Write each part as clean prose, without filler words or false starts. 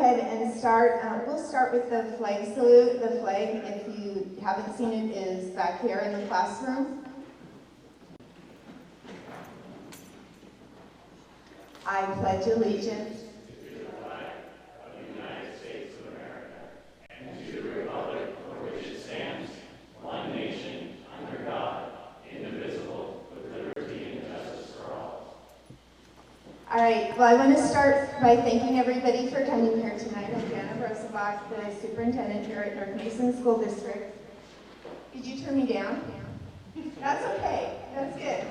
ahead and start. We'll start with the flag salute. The flag, if you haven't seen it, is back here in the classroom. I pledge allegiance to the flag of the United States of America and to the republic for which it stands, one nation, under God, indivisible, with liberty and justice for all. All right, well, I want to start by thanking everybody for coming here tonight. I'm Jana Rosenbach, the superintendent here at North Mason School District. Did you turn me down? That's okay. That's good.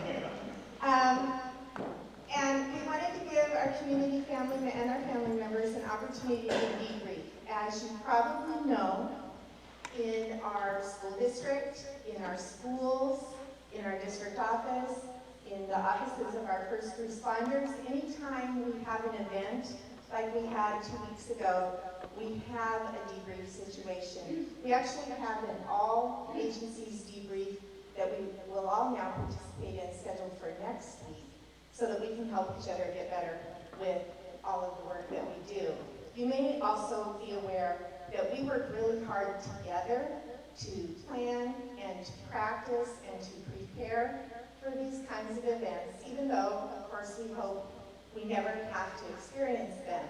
And we wanted to give our community family and our family members an opportunity to debrief. As you probably know, in our school district, in our schools, in our district office, in the offices of our first responders, anytime we have an event like we had 2 weeks ago, we have a debrief situation. We actually have an all agencies debrief that we will all now participate in, scheduled for next week, so that we can help each other get better with all of the work that we do. You may also be aware that we work really hard together to plan and to practice and to prepare for these kinds of events, even though, of course, we hope we never have to experience them.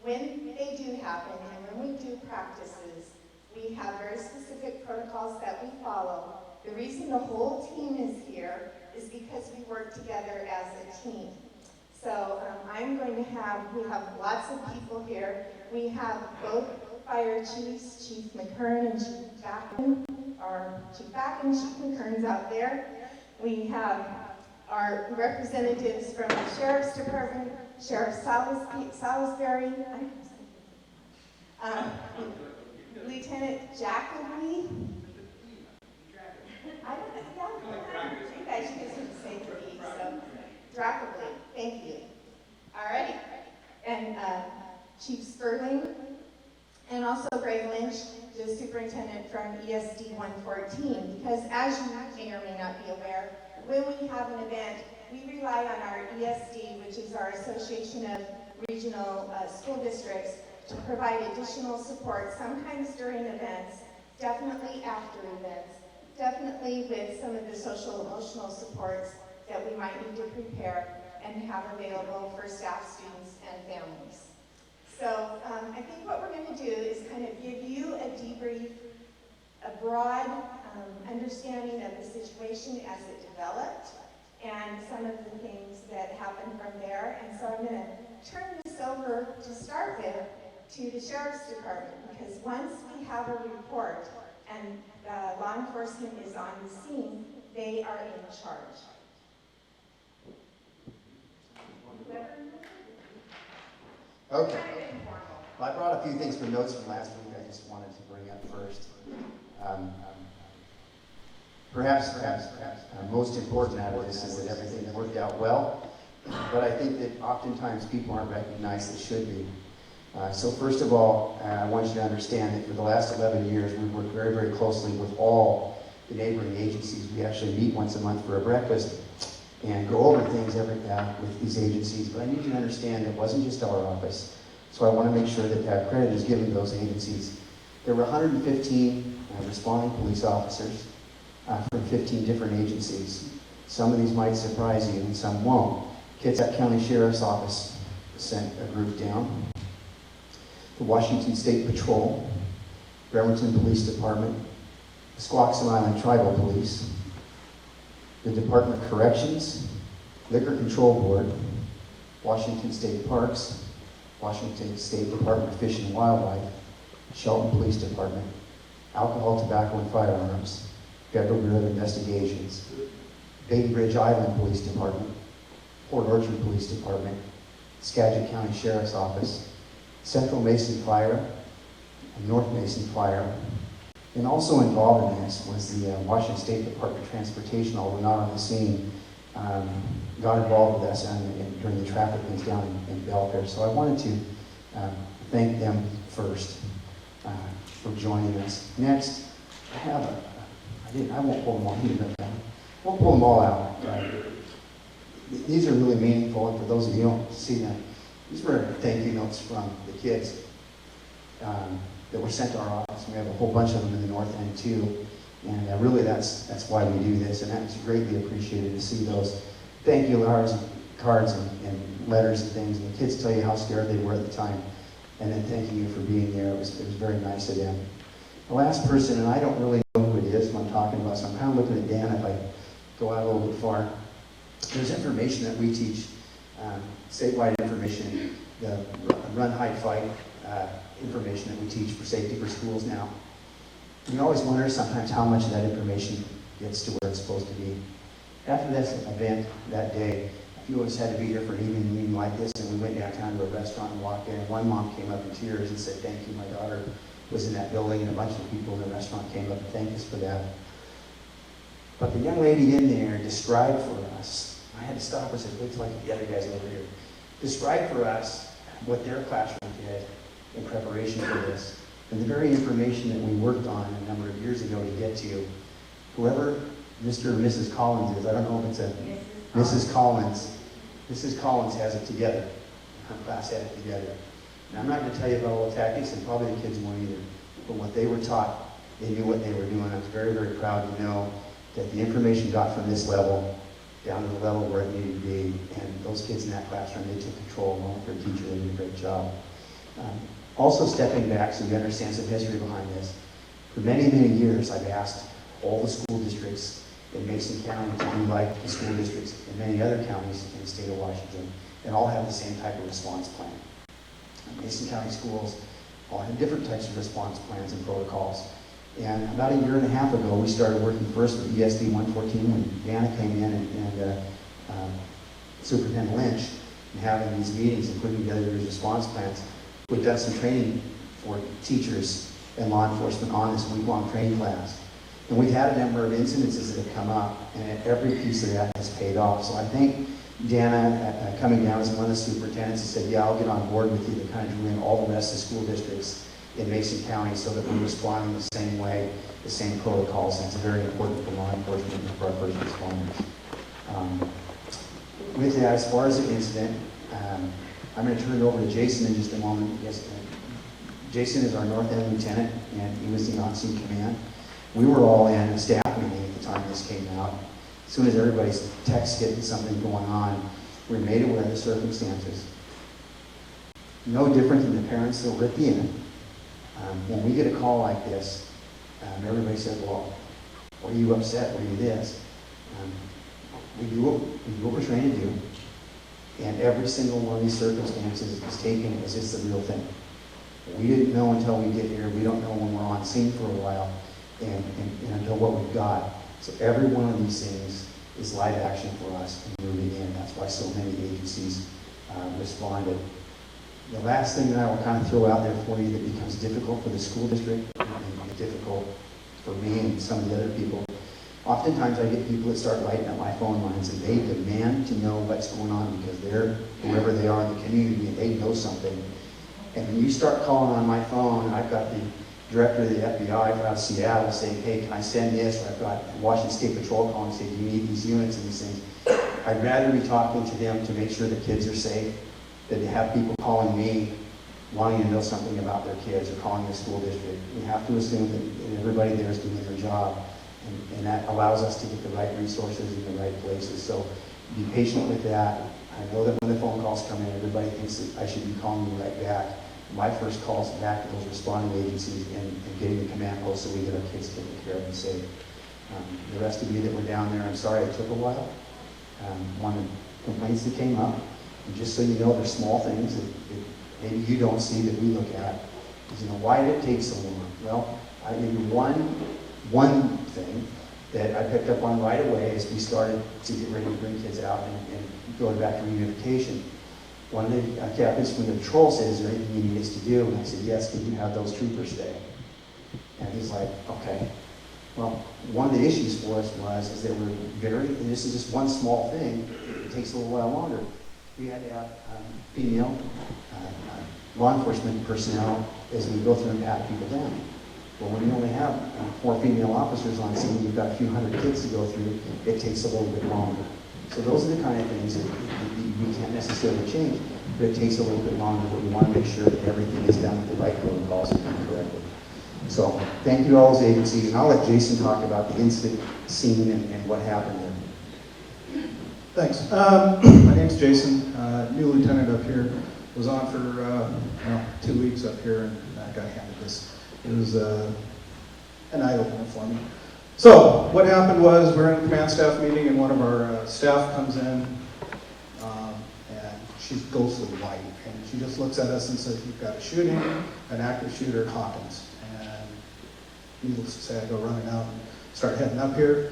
When they do happen and when we do practices, we have very specific protocols that we follow. The reason the whole team is here is because we work together as a team. So we have lots of people here. We have both fire chiefs, Chief McKern and Chief Backen, or Chief Backen, Chief McKern's out there. We have our representatives from the Sheriff's Department, Sheriff Salisbury, Lieutenant Jacoby. I don't know, yeah, you guys just didn't say the E, so Drackley, thank you. All right, and Chief Sperling, and also Greg Lynch, the superintendent from ESD 114, because as you may or may not be aware, when we have an event, we rely on our ESD, which is our Association of Regional School Districts, to provide additional support, sometimes during events, definitely after events, definitely with some of the social emotional supports that we might need to prepare and have available for staff, students, and families. So I think what we're going to do is kind of give you a debrief, a broad understanding of the situation as it developed, and some of the things that happened from there. And so I'm going to turn this over to start with to the Sheriff's Department, because once we have a report and law enforcement is on the scene, they are in charge. Okay. Well, I brought a few things from notes from last week I just wanted to bring up first. Perhaps most important out of this is that everything worked out well, but I think that oftentimes people aren't recognized as should be. So first of all, I want you to understand that for the last 11 years, we've worked very, very closely with all the neighboring agencies. We actually meet once a month for a breakfast and go over things with these agencies. But I need you to understand it wasn't just our office. So I want to make sure that credit is given to those agencies. There were 115 responding police officers from 15 different agencies. Some of these might surprise you and some won't. Kitsap County Sheriff's Office sent a group down. The Washington State Patrol, Bremerton Police Department, the Squaxin Island Tribal Police, the Department of Corrections, Liquor Control Board, Washington State Parks, Washington State Department of Fish and Wildlife, Shelton Police Department, Alcohol, Tobacco, and Firearms, Federal Bureau of Investigations, Baton Rouge Island Police Department, Port Orchard Police Department, Skagit County Sheriff's Office, Central Mason Fire, and North Mason Fire. And also involved in this was the Washington State Department of Transportation, although not on the scene, got involved with us during the traffic things down in Belfair. So I wanted to thank them first for joining us. Next, I won't pull them all. Won't pull them all out. These are really meaningful, and for those of you who don't see them, These were thank you notes from the kids that were sent to our office. We have a whole bunch of them in the north end too. And really that's why we do this. And that's greatly appreciated to see those thank you cards and letters and things. And the kids tell you how scared they were at the time. And then thanking you for being there. It was very nice of them. The last person, and I don't really know who it is when I'm talking about, so I'm kind of looking at Dan if I go out a little bit far. There's information that we teach, statewide information, the run, hide, fight information that we teach for safety for schools now. We always wonder sometimes how much of that information gets to where it's supposed to be. After this event that day, a few of us had to be here for an evening meeting like this, and we went downtown to a restaurant and walked in, and one mom came up in tears and said, thank you, my daughter was in that building, and a bunch of people in the restaurant came up and thanked us for that. But the young lady in there described for us, I had to stop her and say, wait till I get the other guys over here, described for us what their classroom did in preparation for this. And the very information that we worked on a number of years ago to get to, whoever Mr. or Mrs. Collins is, I don't know if it's a Mrs. Collins. Mrs. Collins has it together. Her class had it together. And I'm not going to tell you about all the tactics, and probably the kids won't either. But what they were taught, they knew what they were doing. I was very, very proud to know that the information got from this level down to the level where it needed to be. And those kids in that classroom, they took control along with their teacher. They did a great job. Also stepping back so you understand some history behind this. For many, many years, I've asked all the school districts in Mason County to be like the school districts in many other counties in the state of Washington, and all have the same type of response plan. Mason County schools all have different types of response plans and protocols. And about a year and a half ago, we started working first with ESD 114 when Dana came in and Superintendent Lynch, and having these meetings and putting together these response plans. We've done some training for teachers and law enforcement on this week-long training class. And we've had a number of incidences that have come up, and every piece of that has paid off. So I think Dana, coming down as one of the superintendents, said, yeah, I'll get on board with you to kind of do in all the rest of the school districts in Mason County so that we're responding the same way, the same protocols. And it's very important for law enforcement and for our first responders. With that, as far as the incident, I'm going to turn it over to Jason in just a moment. Yes, Jason is our North End lieutenant, and he was the on-scene command. We were all in a staff meeting at the time this came out. As soon as everybody's text hit and something going on, we were made aware of the circumstances. No different than the parents that were at the end. When we get a call like this, everybody says, well, what are you upset? What are you this? We do what we're trained to do. And every single one of these circumstances is taken as it's the real thing. We didn't know until we get here. We don't know when we're on scene for a while and until what we've got. So every one of these things is live action for us and moving in. That's why so many agencies responded. The last thing that I will kind of throw out there for you that becomes difficult for the school district and difficult for me and some of the other people. Oftentimes I get people that start lighting up my phone lines and they demand to know what's going on because they're whoever they are in the community and they know something. And when you start calling on my phone, and I've got the director of the FBI out of Seattle saying, hey, can I send this? Or I've got Washington State Patrol calling saying, do you need these units and these things? I'd rather be talking to them to make sure the kids are safe than to have people calling me wanting to know something about their kids or calling the school district. We have to assume that everybody there is doing their job. And that allows us to get the right resources in the right places. So be patient with that. I know that when the phone calls come in, everybody thinks that I should be calling you right back. My first call is back to those responding agencies and getting the command post so we get our kids taken care of and safe. The rest of you that were down there, I'm sorry it took a while. One of the complaints that came up, and just so you know, there's small things that maybe you don't see that we look at, is, why did it take so long? Well, I give you one thing that I picked up on right away as we started to get ready to bring kids out and go back to reunification. One of the captains from the patrol said, is there anything you need us to do? And I said, yes, could you have those troopers stay? And he's like, okay. Well, one of the issues for us is that we're and this is just one small thing, it takes a little while longer. We had to have female law enforcement personnel as we go through and pat people down. Well, when you only have 4 female officers on scene, you've got a few hundred kids to go through, it takes a little bit longer. So those are the kind of things that we can't necessarily change. It takes a little bit longer, but we want to make sure that everything is done with the right protocols and done correctly. So thank you to all those agencies, and I'll let Jason talk about the incident scene and what happened there. Thanks. My name's Jason, new lieutenant up here. Was on for 2 weeks up here, and I got handed this. It was an eye-opener for me. So what happened was we're in a command staff meeting, and one of our staff comes in, and she's ghostly white, and she just looks at us and says, "You've got a shooting, an active shooter at Hawkins." And needless to say, I go running out and start heading up here.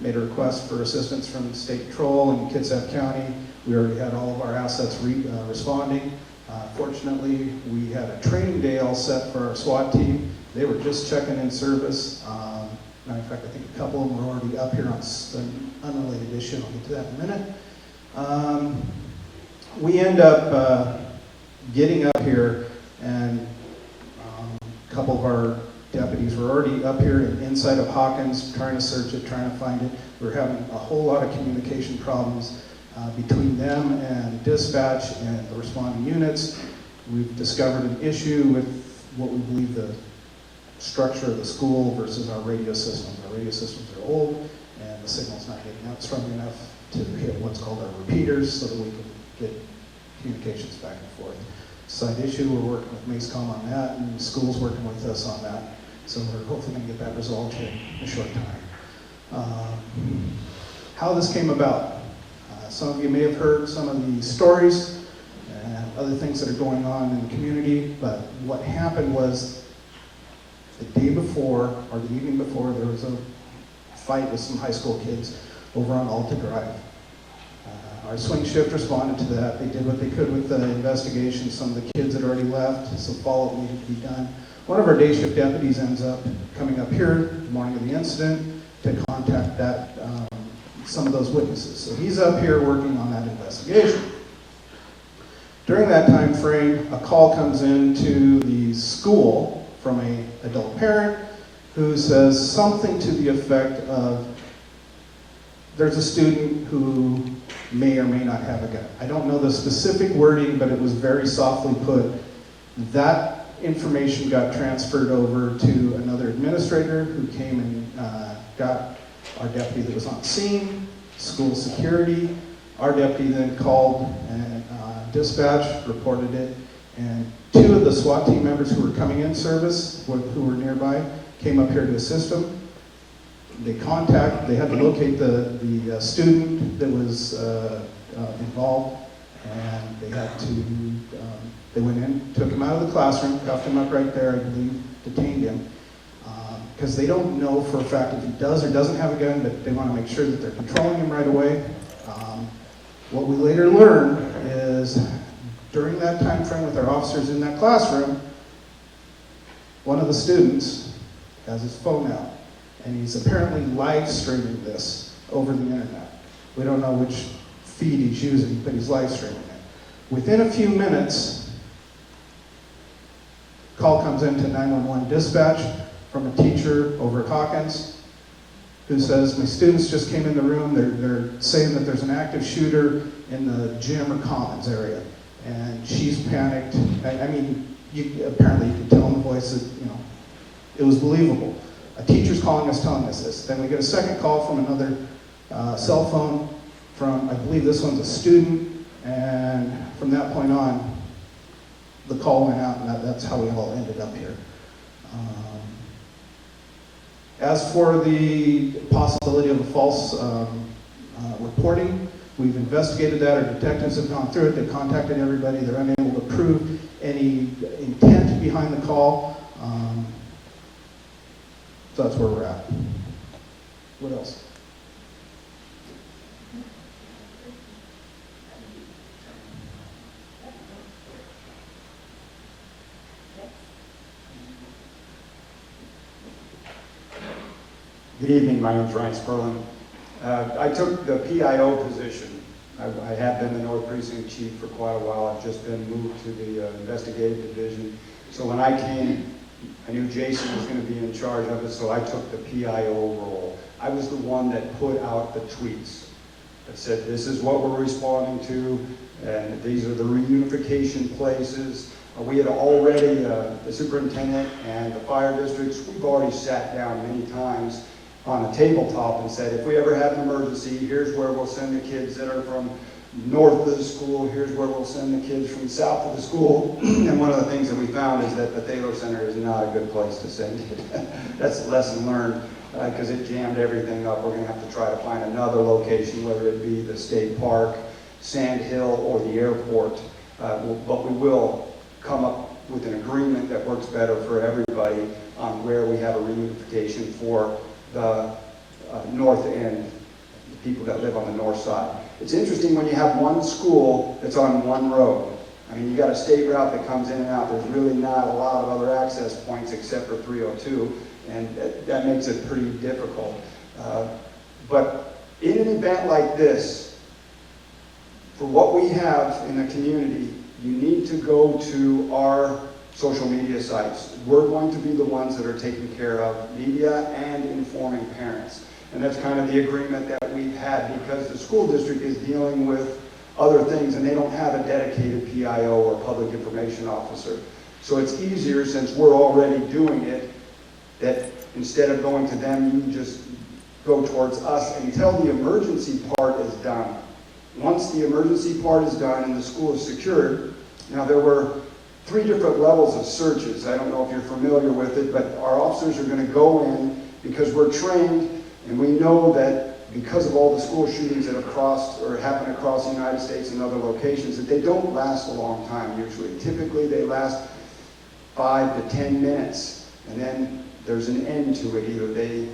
Made a request for assistance from State Patrol in Kitsap County. We already had all of our assets responding. Fortunately, we had a training day all set for our SWAT team. They were just checking in service. Matter of fact, I think a couple of them were already up here on an unrelated issue. I'll get to that in a minute. We end up getting up here, and a couple of our deputies were already up here and inside of Hawkins trying to search it, trying to find it. We were having a whole lot of communication problems between them and dispatch and the responding units. We've discovered an issue with what we believe the structure of the school versus our radio systems. Our radio systems are old, and the signal's not getting out strong enough to hit what's called our repeaters so that we can get communications back and forth. Side issue, we're working with MACECOM on that, and the school's working with us on that. So we're hopefully going to get that resolved in a short time. How this came about. Some of you may have heard some of the stories and other things that are going on in the community, but what happened was the day before, or the evening before, there was a fight with some high school kids over on Alta Drive. Our swing shift responded to that. They did what they could with the investigation. Some of the kids had already left, so follow-up needed to be done. One of our day shift deputies ends up coming up here the morning of the incident to contact some of those witnesses. So he's up here working on that investigation. During that time frame, a call comes into the school from an adult parent who says something to the effect of, there's a student who may or may not have a gun. I don't know the specific wording, but it was very softly put. That information got transferred over to another administrator who came and got our deputy that was on scene, school security. Our deputy then called and dispatch, reported it, and two of the SWAT team members who were coming in service, who were nearby, came up here to assist them. They had to locate the student that was involved, and they went in, took him out of the classroom, cuffed him up right there, I believe, detained him. Because they don't know for a fact if he does or doesn't have a gun, but they want to make sure that they're controlling him right away. What we later learned is during that time frame with our officers in that classroom, one of the students has his phone out, and he's apparently live streaming this over the internet. We don't know which feed he's using, but he's live streaming it. Within a few minutes, call comes into 911 dispatch from a teacher over at Hawkins who says, my students just came in the room, they're saying that there's an active shooter in the gym or commons area. And she's panicked. Apparently you could tell in the voice that, it was believable. A teacher's calling us, telling us this. Then we get a second call from another cell phone from, I believe this one's a student, and from that point on, the call went out, and that's how we all ended up here. As for the possibility of a false reporting, we've investigated that. Our detectives have gone through it. They've contacted everybody. They're unable to prove any intent behind the call. So that's where we're at. What else? Good evening, my name is Ryan Sperling. I took the PIO position. I have been the North Precinct Chief for quite a while. I've just been moved to the investigative division. So when I came, I knew Jason was going to be in charge of it, so I took the PIO role. I was the one that put out the tweets. that said, this is what we're responding to, and these are the reunification places. We had already, the superintendent and the fire districts, we've already sat down many times on a tabletop and said, if we ever have an emergency, here's where we'll send the kids that are from north of the school, here's where we'll send the kids from south of the school. And one of the things that we found is that the Thaler Center is not a good place to send it. That's a lesson learned, because it jammed everything up. We're going to have to try to find another location, whether it be the state park, Sand Hill, or the airport. But we will come up with an agreement that works better for everybody on where we have a reunification for the north end, the people that live on the north side. It's interesting when you have one school that's on one road. I mean, you got a state route that comes in and out. There's really not a lot of other access points except for 302, and that makes it pretty difficult. But in an event like this, for what we have in the community, you need to go to our social media sites. We're going to be the ones that are taking care of media and informing parents. And that's kind of the agreement that we've had, because the school district is dealing with other things and they don't have a dedicated PIO or public information officer. So it's easier, since we're already doing it, that instead of going to them, you just go towards us until the emergency part is done. Once the emergency part is done and the school is secured, now there were 3 different levels of searches. I don't know if you're familiar with it, but our officers are going to go in because we're trained, and we know that because of all the school shootings that have crossed or happened across the United States and other locations, that they don't last a long time usually. Typically they last 5 to 10 minutes, and then there's an end to it. Either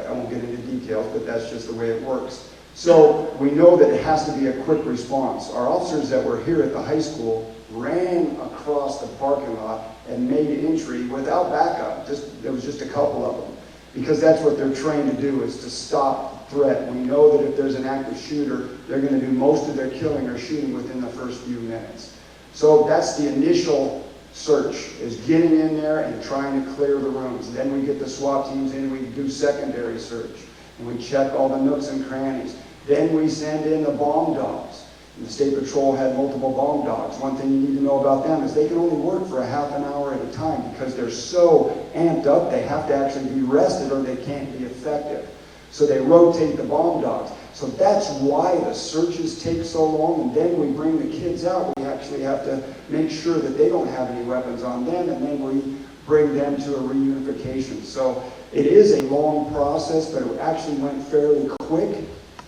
I won't get into details, but that's just the way it works. So we know that it has to be a quick response. Our officers that were here at the high school ran across the parking lot and made entry without backup. There was just a couple of them, because that's what they're trained to do, is to stop threat. We know that if there's an active shooter, they're going to do most of their killing or shooting within the first few minutes. So that's the initial search, is getting in there and trying to clear the rooms. Then we get the SWAT teams in, we do secondary search, and we check all the nooks and crannies. Then we send in the bomb dogs. And the State Patrol had multiple bomb dogs. One thing you need to know about them is they can only work for a half an hour at a time, because they're so amped up they have to actually be rested or they can't be effective. So they rotate the bomb dogs. So that's why the searches take so long, and then we bring the kids out. We actually have to make sure that they don't have any weapons on them, and then we bring them to a reunification. So it is a long process, but it actually went fairly quick.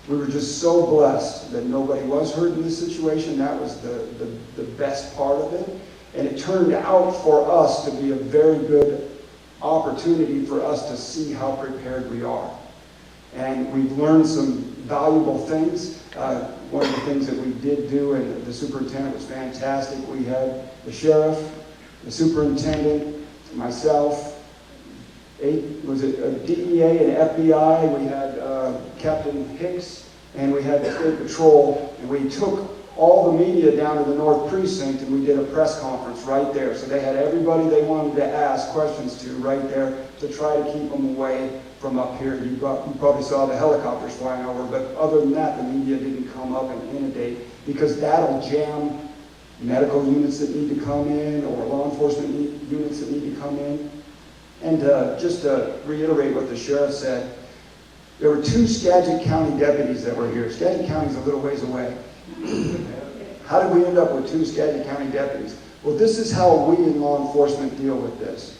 We were just so blessed that nobody was hurt in this situation. That was the best part of it. And it turned out for us to be a very good opportunity for us to see how prepared we are. And we've learned some valuable things. One of the things that we did do, and the superintendent was fantastic, we had the sheriff, the superintendent, myself, was it DEA and FBI, we had Captain Hicks, and we had the State Patrol, and we took all the media down to the North Precinct, and we did a press conference right there. So they had everybody they wanted to ask questions to right there to try to keep them away from up here. You probably saw the helicopters flying over, but other than that, the media didn't come up and inundate, because that'll jam medical units that need to come in, or law enforcement units that need to come in. And just to reiterate what the sheriff said, there were 2 Skagit County deputies that were here. Skagit County's a little ways away. How did we end up with 2 Skagit County deputies? Well, this is how we in law enforcement deal with this.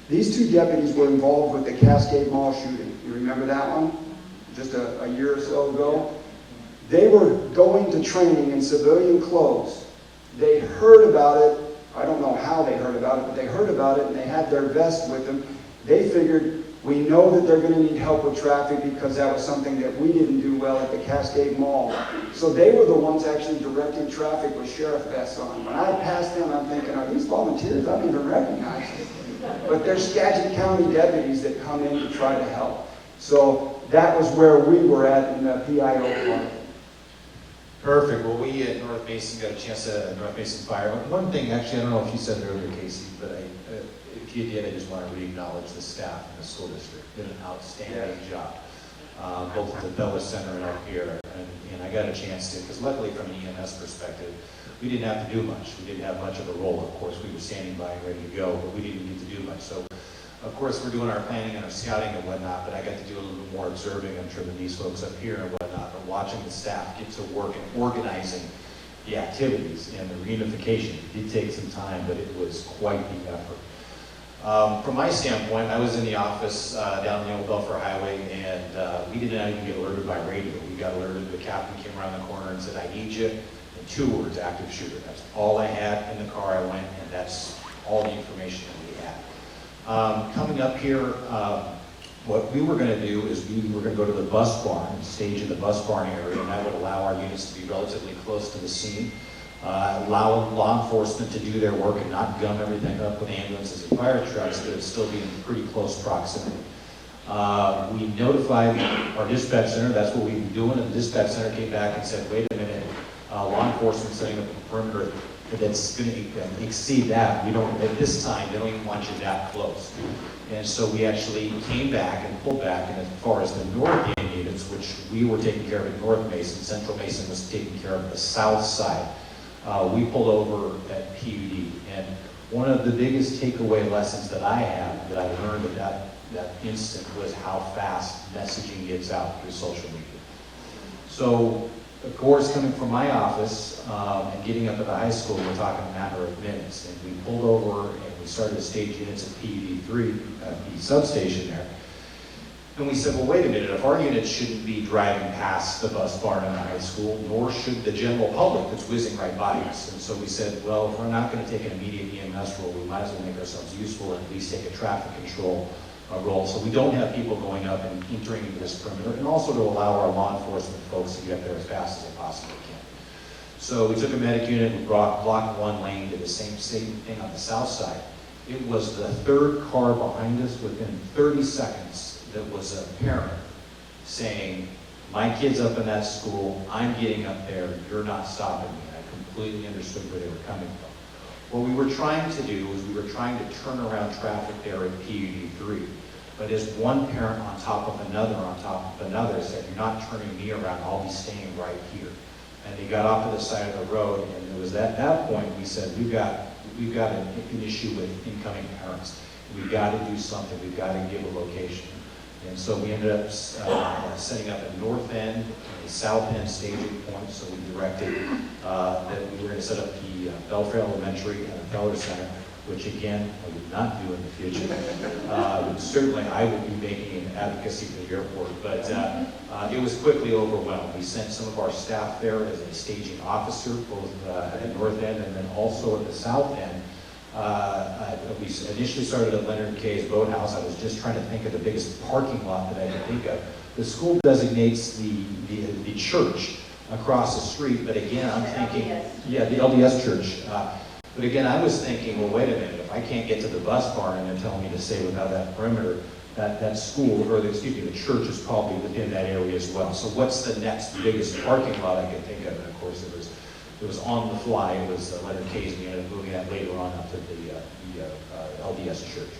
These 2 deputies were involved with the Cascade Mall shooting. You remember that one? Just a year or so ago. They were going to training in civilian clothes. They heard about it. I don't know how they heard about it, but they heard about it, and they had their vest with them. They figured, we know that they're going to need help with traffic, because that was something that we didn't do well at the Cascade Mall. So they were the ones actually directing traffic with sheriff vests on. When I passed them, I'm thinking, are these volunteers? I don't even recognize them. But they're Skagit County deputies that come in to try to help. So that was where we were at in the PIO part. Perfect. Well, we at North Mason got a chance to North Mason Fire. One thing, actually, I don't know if you said it earlier, Casey, but if you did, I just want to re-acknowledge the staff in the school district. Did an outstanding job. both at the Bella Center and up here. And I got a chance to, because luckily from an EMS perspective, we didn't have to do much. We didn't have much of a role. Of course, we were standing by and ready to go, but we didn't need to do much. So, of course, we're doing our planning and our scouting and whatnot, but I got to do a little bit more observing, I'm sure, than these folks up here and whatnot, but watching the staff get to work and organizing the activities and the reunification. It did take some time, but it was quite the effort. From my standpoint, I was in the office down the old Belfair Highway, and we did not even get alerted by radio. We got alerted, the captain came around the corner and said, "I need you," and 2 words, "active shooter." That's all I had in the car. I went, and that's all the information that we had. Coming up here, what we were going to do is we were going to go to the bus barn, stage in the bus barn area, and that would allow our units to be relatively close to the scene, allow law enforcement to do their work and not gum everything up with ambulances and fire trucks, but it'd still be in pretty close proximity. We notified our dispatch center, that's what we've been doing, and the dispatch center came back and said, "Wait a minute, law enforcement setting up a perimeter that's going to exceed that. We don't, at this time, they don't even want you that close." And so we actually came back and pulled back, and as far as the north end units, which we were taking care of at North Mason, Central Mason was taking care of the south side, we pulled over at PUD. And one of the biggest takeaway lessons that I have, that I learned at that instant, was how fast messaging gets out through social media. So, of course, coming from my office and getting up at the high school, we're talking a matter of minutes. And we pulled over and we started to stage units at PUD3, the substation there. And we said, well, wait a minute, if our units shouldn't be driving past the bus barn in the high school, nor should the general public that's whizzing right by us. And so we said, well, if we're not going to take an immediate EMS role, we might as well make ourselves useful and at least take a traffic control role, so we don't have people going up and entering into this perimeter, and also to allow our law enforcement folks to get there as fast as they possibly can. So we took a medic unit and blocked 1 lane, did the same thing on the south side. It was the 3rd car behind us within 30 seconds that was a parent saying, "My kid's up in that school, I'm getting up there, you're not stopping me." And I completely understood where they were coming from. What we were trying to do was we were trying to turn around traffic there at PUD3. But as one parent on top of another said, "You're not turning me around, I'll be staying right here." And they got off to the side of the road, and it was at that point we said, we've got an issue with incoming parents. We've got to do something, we've got to give a location. And so we ended up setting up a north end and a south end staging point. So we directed that we were going to set up the Belfair Elementary and the Feller Center, which again, I would not do in the future. Certainly I would be making an advocacy for the airport, but it was quickly overwhelmed. We sent some of our staff there as a staging officer, both at the north end and then also at the south end. We initially started at Leonard Kay's Boathouse. I was just trying to think of the biggest parking lot that I could think of. The school designates the church across the street, but again, I'm thinking, yeah, the LDS church. But again, I was thinking, well, wait a minute, if I can't get to the bus barn and they're telling me to stay without that perimeter, that school, or the church is probably within that area as well. So what's the next biggest parking lot I could think of? And of course, it was on the fly. It was Leonard Kay's, and we ended up moving that later on up to the LDS church.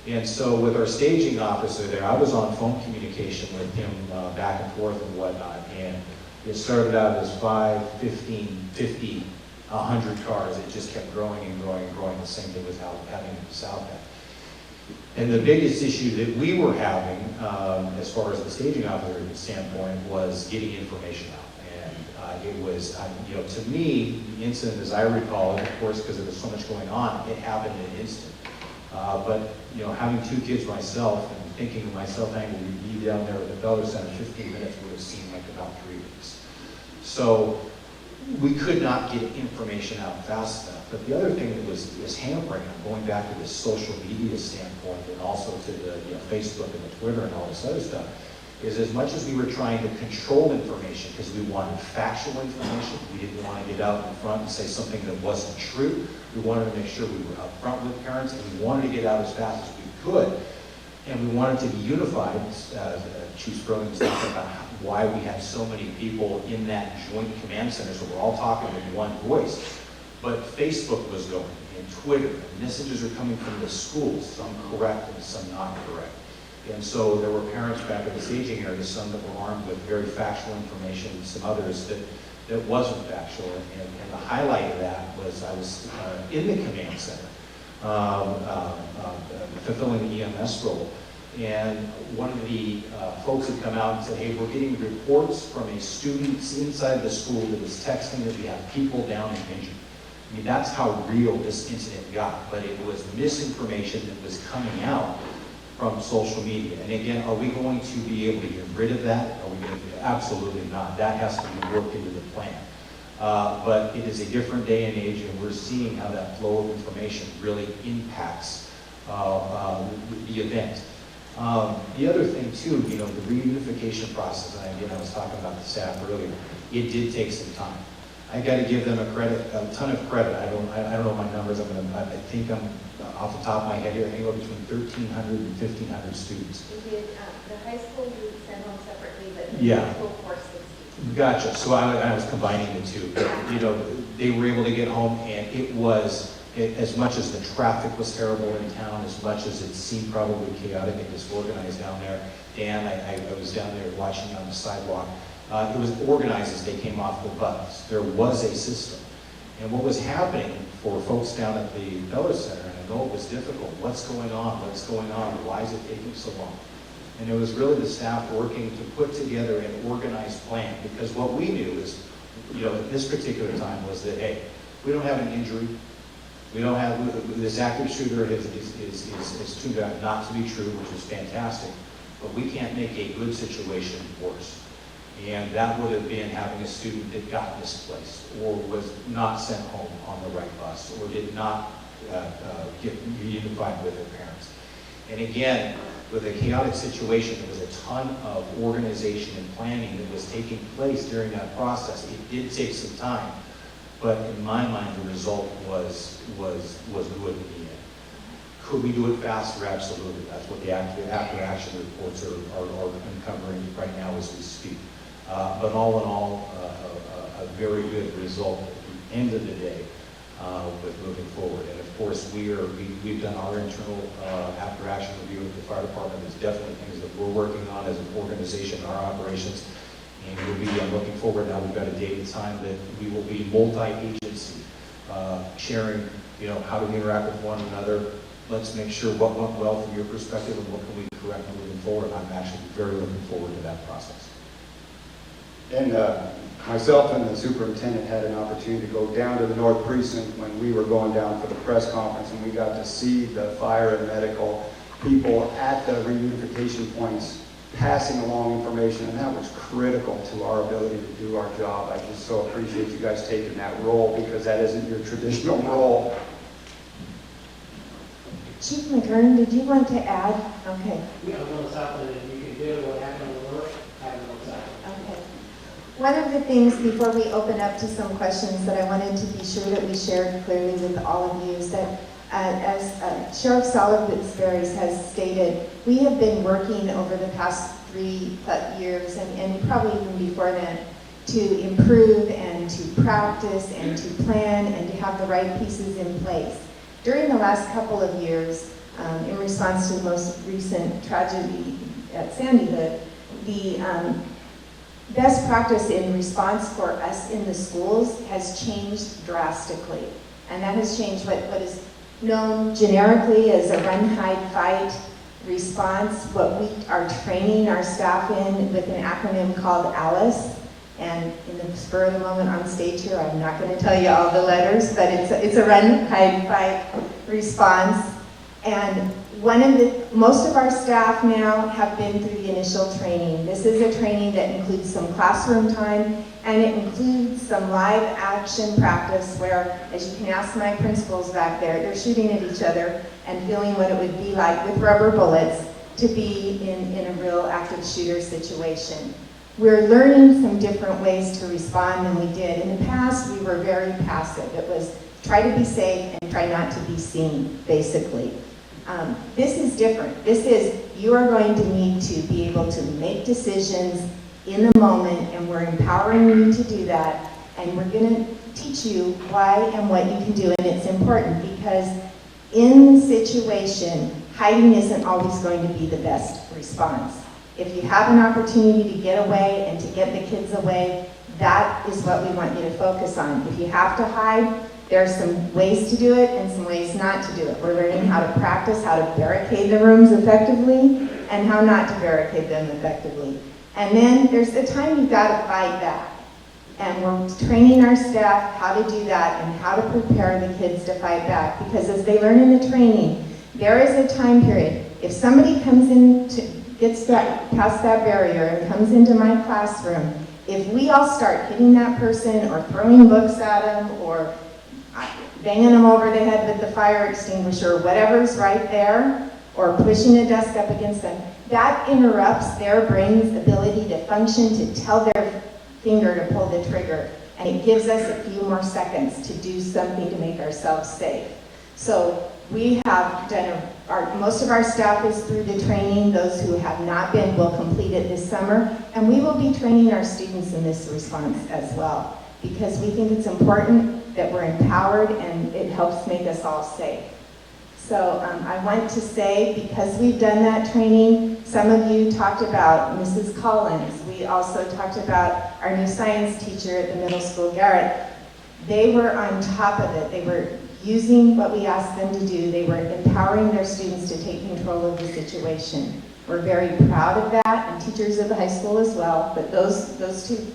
And so with our staging officer there, I was on phone communication with him back and forth and whatnot. And it started out as 5, 15, 50, 100 cars. It just kept growing and growing and growing. The same thing was happening at the south end. And the biggest issue that we were having, as far as the staging officer standpoint, was getting information out. And it was, to me, the incident, as I recall, and of course, because there was so much going on, it happened in an instant. But having 2 kids myself and thinking to myself, I would be down there at the Feller Center, 15 minutes would have seemed like about 3 weeks. So we could not get information out fast enough. But the other thing that was hampering, going back to the social media standpoint and also to the Facebook and the Twitter and all this other stuff, is as much as we were trying to control information because we wanted factual information, we didn't want to get out in front and say something that wasn't true. We wanted to make sure we were up front with parents, and we wanted to get out as fast as we could. And we wanted to be unified. Chief Sprogan was talking about why we had so many people in that joint command center, so we're all talking with one voice. But Facebook was going, and Twitter, and messages are coming from the schools, some correct and some not correct. And so there were parents back in the staging area, some that were armed with very factual information, some others that wasn't factual. And the highlight of that was I was in the command center, fulfilling the EMS role. And one of the folks had come out and said, hey, we're getting reports from a student inside the school that was texting that we have people down and injured. I mean, that's how real this incident got, but it was misinformation that was coming out from social media. And again, are we going to be able to get rid of that? Are we going to? Absolutely not. That has to be worked into the plan. But it is a different day and age, and we're seeing how that flow of information really impacts the event. The other thing too, you know, the reunification process, and again, I was talking about the staff earlier, it did take some time. I got to give them a ton of credit. I don't know my numbers. I think I'm off the top of my head here, anywhere between 1,300 and 1,500 students. We did, the high school we sent home separately, but the Yeah. middle school 460. Gotcha. So I was combining the two. But, you know, they were able to get home, and it was, as much as the traffic was terrible in town, as much as it seemed probably chaotic and disorganized down there. Dan, I was down there watching on the sidewalk. It was organized as they came off the bus. There was a system. And what was happening for folks down at the Beller Center, and I know it was difficult, what's going on? What's going on? Why is it taking so long? And it was really the staff working to put together an organized plan, because what we knew is, you know, at this particular time was that, hey, we don't have an injury. We don't have, this active shooter is turned out not to be true, which is fantastic, but we can't make a good situation worse. And that would have been having a student that got misplaced, or was not sent home on the right bus, or did not get reunified with their parents. And again, with a chaotic situation, there was a ton of organization and planning that was taking place during that process. It did take some time, but in my mind, the result was good in the end. Could we do it faster? Absolutely. That's what the after action reports are uncovering right now as we speak. But all in all, a very good result at the end of the day with moving forward. And of course, we've done our internal after action review with the fire department. There's definitely things that we're working on as an organization, our operations. And we'll be looking forward now. We've got a date and time that we will be multi-agency, sharing, you know, how do we interact with one another. Let's make sure what went well from your perspective and what can we correct moving forward. I'm actually very looking forward to that process. And myself and the superintendent had an opportunity to go down to the North Precinct when we were going down for the press conference, and we got to see the fire and medical people at the reunification points passing along information, and that was critical to our ability to do our job. I just so appreciate you guys taking that role, because that isn't your traditional role. Chief McKern, did you want to add? Okay. We don't know what's happening, and you can do what happened on the work, I don't know what's happening. Okay. One of the things before we open up to some questions that I wanted to be sure that we shared clearly with all of you is that as Sheriff Salisbury has stated, we have been working over the past 3 years and probably even before then to improve and to practice and to plan and to have the right pieces in place. During the last couple of years, in response to the most recent tragedy at Sandy Hook, the best practice in response for us in the schools has changed drastically. And that has changed what is known generically as a run, hide, fight response, what we are training our staff in with an acronym called ALICE. And in the spur of the moment on stage here, I'm not going to tell you all the letters, but it's a run, hide, fight response. And most of our staff now have been through the initial training. This is a training that includes some classroom time, and it includes some live action practice where, as you can ask my principals back there, they're shooting at each other and feeling what it would be like with rubber bullets to be in a real active shooter situation. We're learning some different ways to respond than we did. In the past, we were very passive. It was try to be safe and try not to be seen, basically. This is different. This is, you are going to need to be able to make decisions in the moment, and we're empowering you to do that, and we're going to teach you why and what you can do. And it's important because in the situation, hiding isn't always going to be the best response. If you have an opportunity to get away and to get the kids away, that is what we want you to focus on. If you have to hide, there are some ways to do it and some ways not to do it. We're learning how to practice how to barricade the rooms effectively and how not to barricade them effectively. And then there's the time you've got to fight back. And we're training our staff how to do that and how to prepare the kids to fight back. Because as they learn in the training, there is a time period. If somebody comes in, gets past that barrier and comes into my classroom, if we all start hitting that person or throwing books at them or banging them over the head with the fire extinguisher, whatever's right there, or pushing a desk up against them, that interrupts their brain's ability to function, to tell their finger to pull the trigger. And it gives us a few more seconds to do something to make ourselves safe. So we have done, most of our staff is through the training. Those who have not been will complete it this summer. And we will be training our students in this response as well, because we think it's important that we're empowered and it helps make us all safe. So I want to say, because we've done that training, some of you talked about Mrs. Collins. We also talked about our new science teacher at the middle school, Garrett. They were on top of it. They were using what we asked them to do. They were empowering their students to take control of the situation. We're very proud of that, and teachers of the high school as well, but those two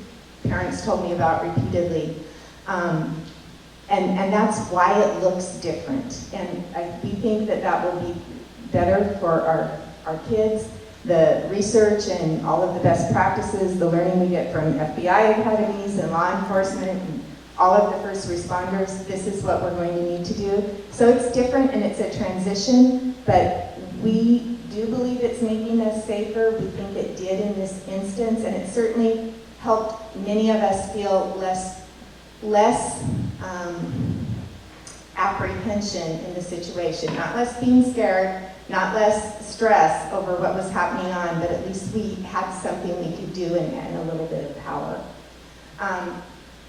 parents told me about repeatedly. And that's why it looks different. And we think that will be better for our kids. The research and all of the best practices, the learning we get from FBI academies and law enforcement and all of the first responders, this is what we're going to need to do. So it's different and it's a transition, but we do believe it's making us safer. We think it did in this instance, and it certainly helped many of us feel less apprehension in the situation. Not less being scared, not less stress over what was happening on, but at least we had something we could do and a little bit of power.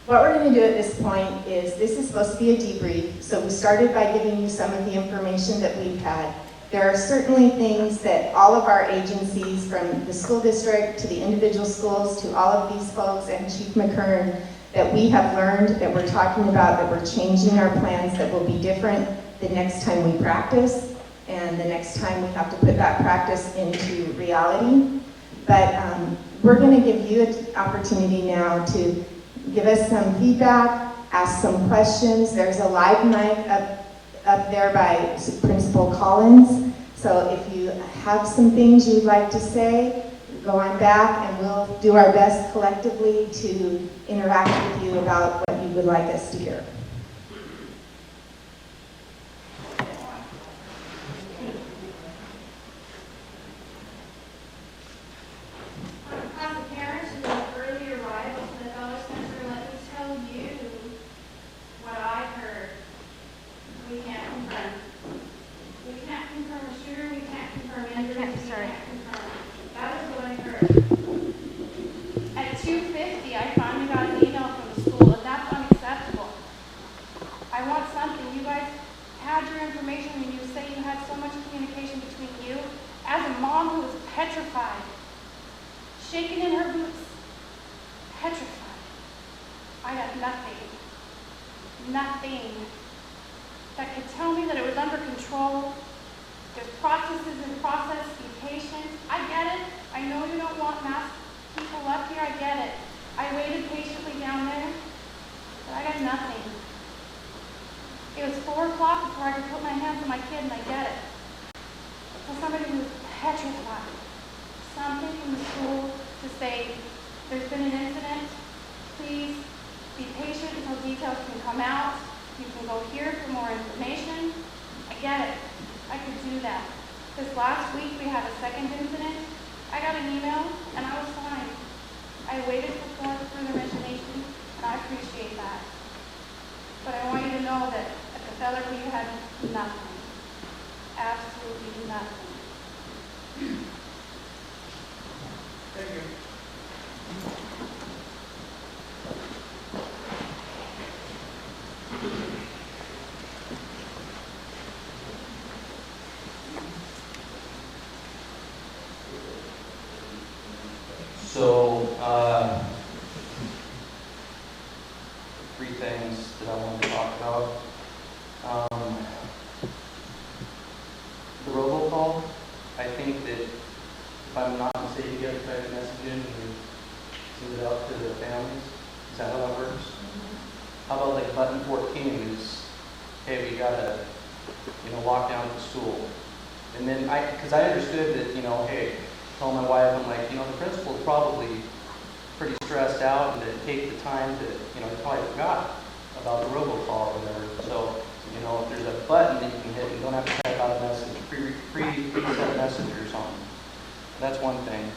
What we're going to do at this point is, this is supposed to be a debrief, so we started by giving you some of the information that we've had. There are certainly things that all of our agencies, from the school district to the individual schools to all of these folks and Chief McKern, that we have learned, that we're talking about, that we're changing our plans, that will be different the next time we practice and the next time we have to put that practice into reality. But we're going to give you an opportunity now to give us some feedback, ask some questions. There's a live mic up there by Principal Collins. So if you have some things you'd like to say, go on back and we'll do our best collectively to interact with you about what you would like us to hear. As a parent and an early arrival to the Dollar Center, let me tell you what I heard. We can't confirm. We can't confirm a shooter, we can't confirm injuries, we can't confirm. That is what I heard. At 2:50, I finally got an email from the school, and that's unacceptable. I want something. You guys had your information when you say you had so much communication between you. As a mom who was petrified, shaking in her boots, petrified. I got nothing that could tell me that it was under control. There's processes in process, be patient. I get it. I know you don't want mass people up here, I get it. I waited patiently down there, but I got nothing. It was 4 o'clock before I could put my hands on my kid, and I get it. For somebody who was petrified, something from the school to say, there's been an incident, please be patient until details can come out. You can go here for more information. I get it. I could do that. This last week we had a second incident. I got an email and I was fine. I waited for further information and I appreciate that. But I want you to know that at the Feller we had nothing. Absolutely nothing. Thank you. So, three things that I wanted to talk about. The robocall, I think that if I'm not mistaken, you guys private messaging and you send it out to the families. Is that how that works? How about like button 14 is, hey, we gotta, lock down the school. And then because I understood that, hey, tell my wife, I'm like, the principal's probably pretty stressed out and to take the time to, he probably forgot about the robocall or whatever. So, if there's a button that you can hit, you don't have to type out a message, pre-set message or something. That's one thing.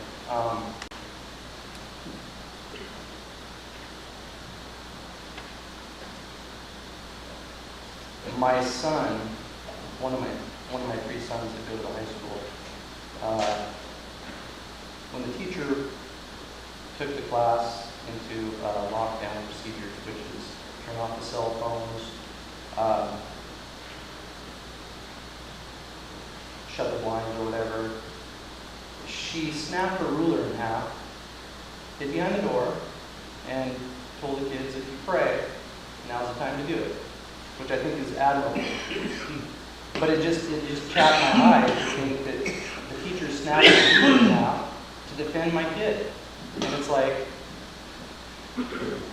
My son, one of my three sons that go to high school, when the teacher took the class into lockdown procedures, which is turn off the cell phones, shut the blinds or whatever, she snapped her ruler in half, hid behind the door, and told the kids, if you pray, now's the time to do it, which I think is admirable. But it just chapped my eye to think that the teacher snapped her ruler in half to defend my kid. And it's like,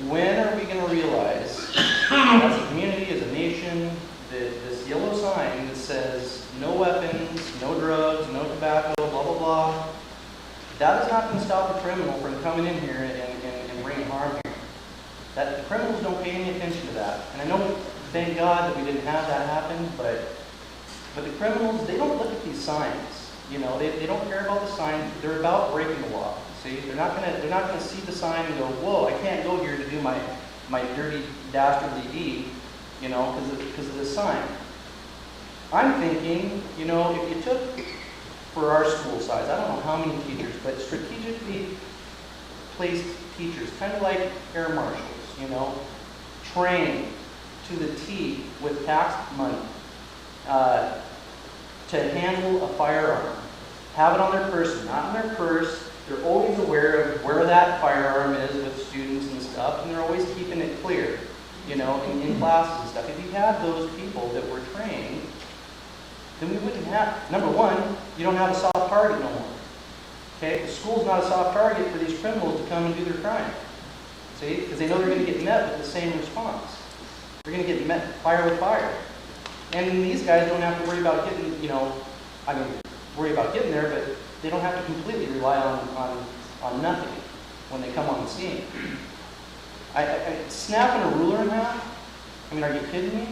when are we going to realize, as a community, as a nation, that this yellow sign that says no weapons, no drugs, no tobacco, blah, blah, blah, that is not going to stop a criminal from coming in here and bringing harm here. That the criminals don't pay any attention to that. And I know, thank God that we didn't have that happen, but the criminals, they don't look at these signs. They don't care about the sign. They're about breaking the law. See, they're not gonna see the sign and go, whoa, I can't go here to do my dirty, dastardly deed, because of this sign. I'm thinking, if you took, for our school size, I don't know how many teachers, but strategically placed teachers, kind of like air marshals, trained to the T with tax money to handle a firearm, have it on their person, not in their purse. They're always aware of where that firearm is with students and stuff, and they're always keeping it clear, in classes and stuff. If you had those people that were trained, then we wouldn't have, number one, you don't have a soft target no more. Okay? The school's not a soft target for these criminals to come and do their crime. See? Because they know they're going to get met with the same response. They're going to get met fire with fire. And these guys don't have to worry about getting, worry about getting there, but they don't have to completely rely on nothing when they come on the scene. Snapping a ruler in half? Are you kidding me?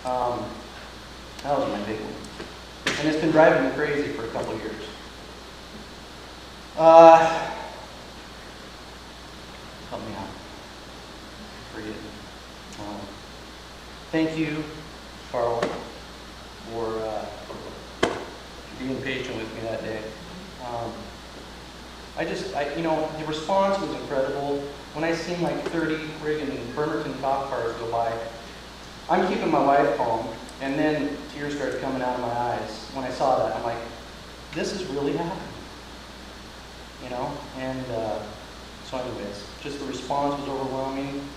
That was my big one. And it's been driving me crazy for a couple of years. Help me out. Forget it. Thank you, Carl, for being patient with me that day. The response was incredible. When I seen like 30 friggin' Bremerton cop cars go by, I'm keeping my wife calm, and then tears started coming out of my eyes when I saw that. I'm like, this is really happening, And so anyways, just the response was overwhelming.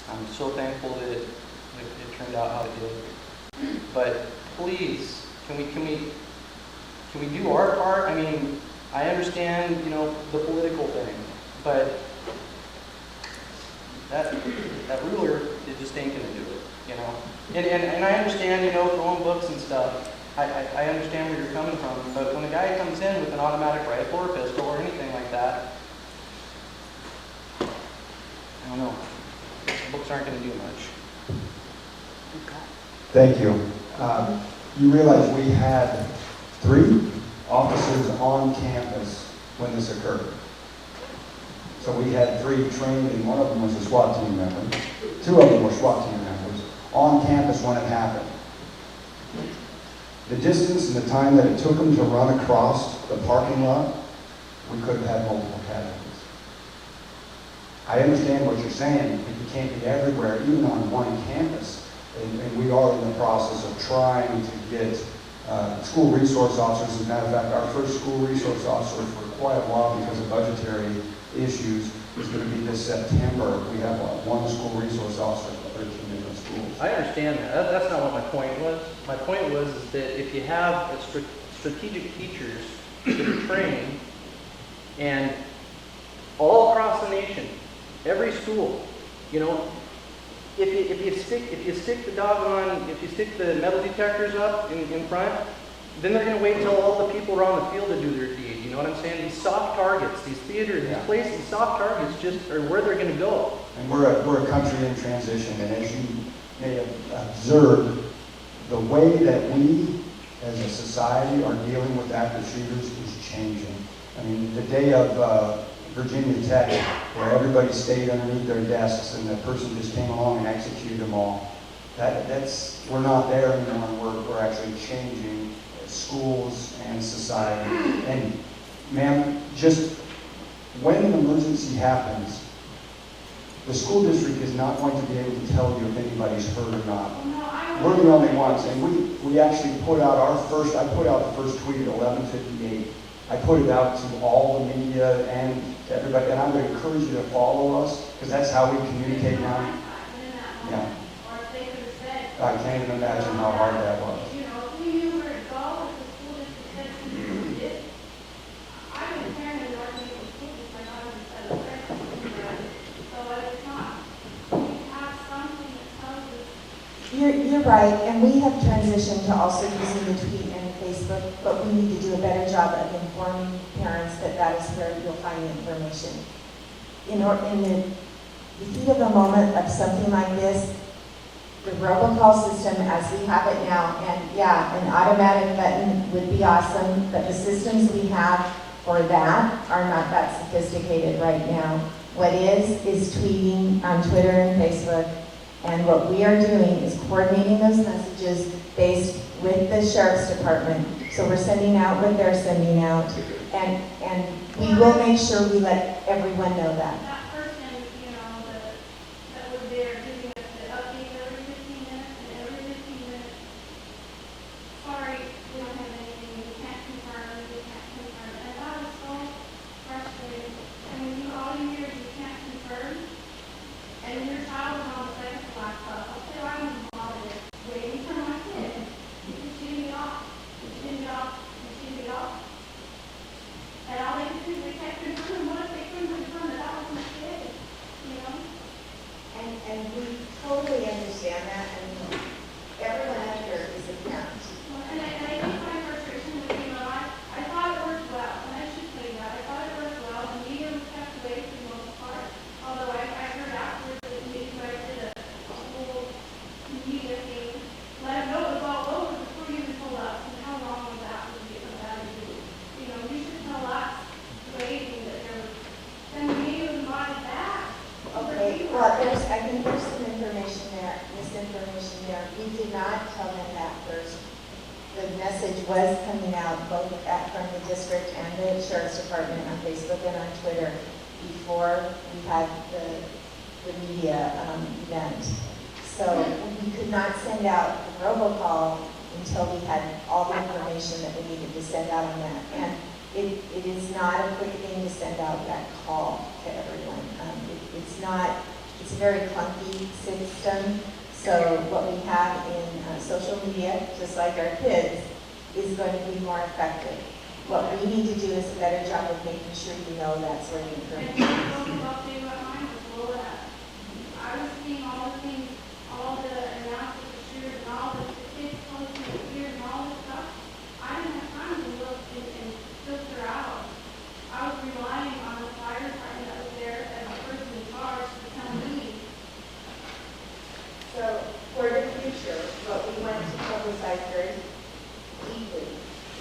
I'm so thankful that it turned out how it did. But please, can we do our part? I understand, the political thing, but that ruler, it just ain't gonna do it, And I understand, throwing books and stuff. I understand where you're coming from, but when a guy comes in with an automatic rifle or pistol or anything like that, I don't know. Books aren't going to do much. Thank you. You realize we had 3 officers on campus when this occurred. So we had 3 trained, and one of them was a SWAT team member. 2 of them were SWAT team members on campus when it happened. The distance and the time that it took them to run across the parking lot, we could have had multiple casualties. I understand what you're saying, but you can't be everywhere, even on one campus. And we are in the process of trying to get school resource officers. As a matter of fact, our first school resource officer for quite a while because of budgetary issues is going to be this September. We have one school resource officer for 13 different schools. I understand that. That's not what my point was. My point was is that if you have a strategic teachers that are trained, and all across the nation, every school, you know, if you stick the metal detectors up in front, then they're going to wait until all the people around the field to do their deed. You know what I'm saying? These soft targets, these theaters, these places, these soft targets just are where they're going to go. And we're a country in transition, and as you may have observed, the way that we as a society are dealing with active shooters is changing. I mean, the day of Virginia Tech, where everybody stayed underneath their desks and the person just came along and executed them all, we're not there anymore. We're actually changing schools and society. And ma'am, just when an emergency happens, the school district is not going to be able to tell you if anybody's hurt or not. We're the only ones, and we actually put out I put out the first tweet at 11:58. I put it out to all the media and to everybody, and I would encourage you to follow us, because that's how we communicate now. Yeah. I can't even imagine how hard that was. You're right, and we have transitioned to also using the tweet and Facebook, but we need to do a better job of informing parents that that is where you'll find the information. In the heat of the moment of something like this, the robocall system as we have it now, and yeah, an automatic button would be awesome, but the systems we have for that are not that sophisticated right now. What is tweeting on Twitter and Facebook. And what we are doing is coordinating those messages based with the Sheriff's Department. So we're sending out what they're sending out. And we will make sure we let everyone know that. That person, you know, that was there giving us the update every 15 minutes, and every 15 minutes, sorry, we don't have anything, we can't confirm. And that was so frustrating. And when all you hear is you can't confirm, and your child is on the second laptop, I'll say, I was bothered, waiting for my kid. She's shooting it off. And all they could do is they kept confirming, what if they couldn't confirm that that was my kid, you know? And we totally understand that, and everyone out here is a parent. And I think my frustration was, you know, I thought it worked well, and I should say that. I thought it worked well. The media was kept away for the most part, although I heard afterwards that you guys did a whole media thing. Let them know it was all over before you even told us, and how wrong was that would be for that to do. You know, you should tell us waiting that there was, then the media was invited back. Okay, well, I think there's some misinformation there. We did not tell them that first. The message was coming out both from the district and the Sheriff's Department on Facebook and on Twitter before we had the media event. So we could not send out the robocall until we had all the information that we needed to send out on that. And it is not a quick thing to send out that call to everyone. It's a very clunky system. So what we have in social media, just like our kids, is going to be more effective. What we need to do is a better job of making sure you know that's where the information is. I was seeing all the things, all the announcements of shooters and all the kids posting the fears and all this stuff. I didn't have time to look and filter out. I was relying on the fire department that was there as the person in charge to tell me. So for the future, what we want to publicize very deeply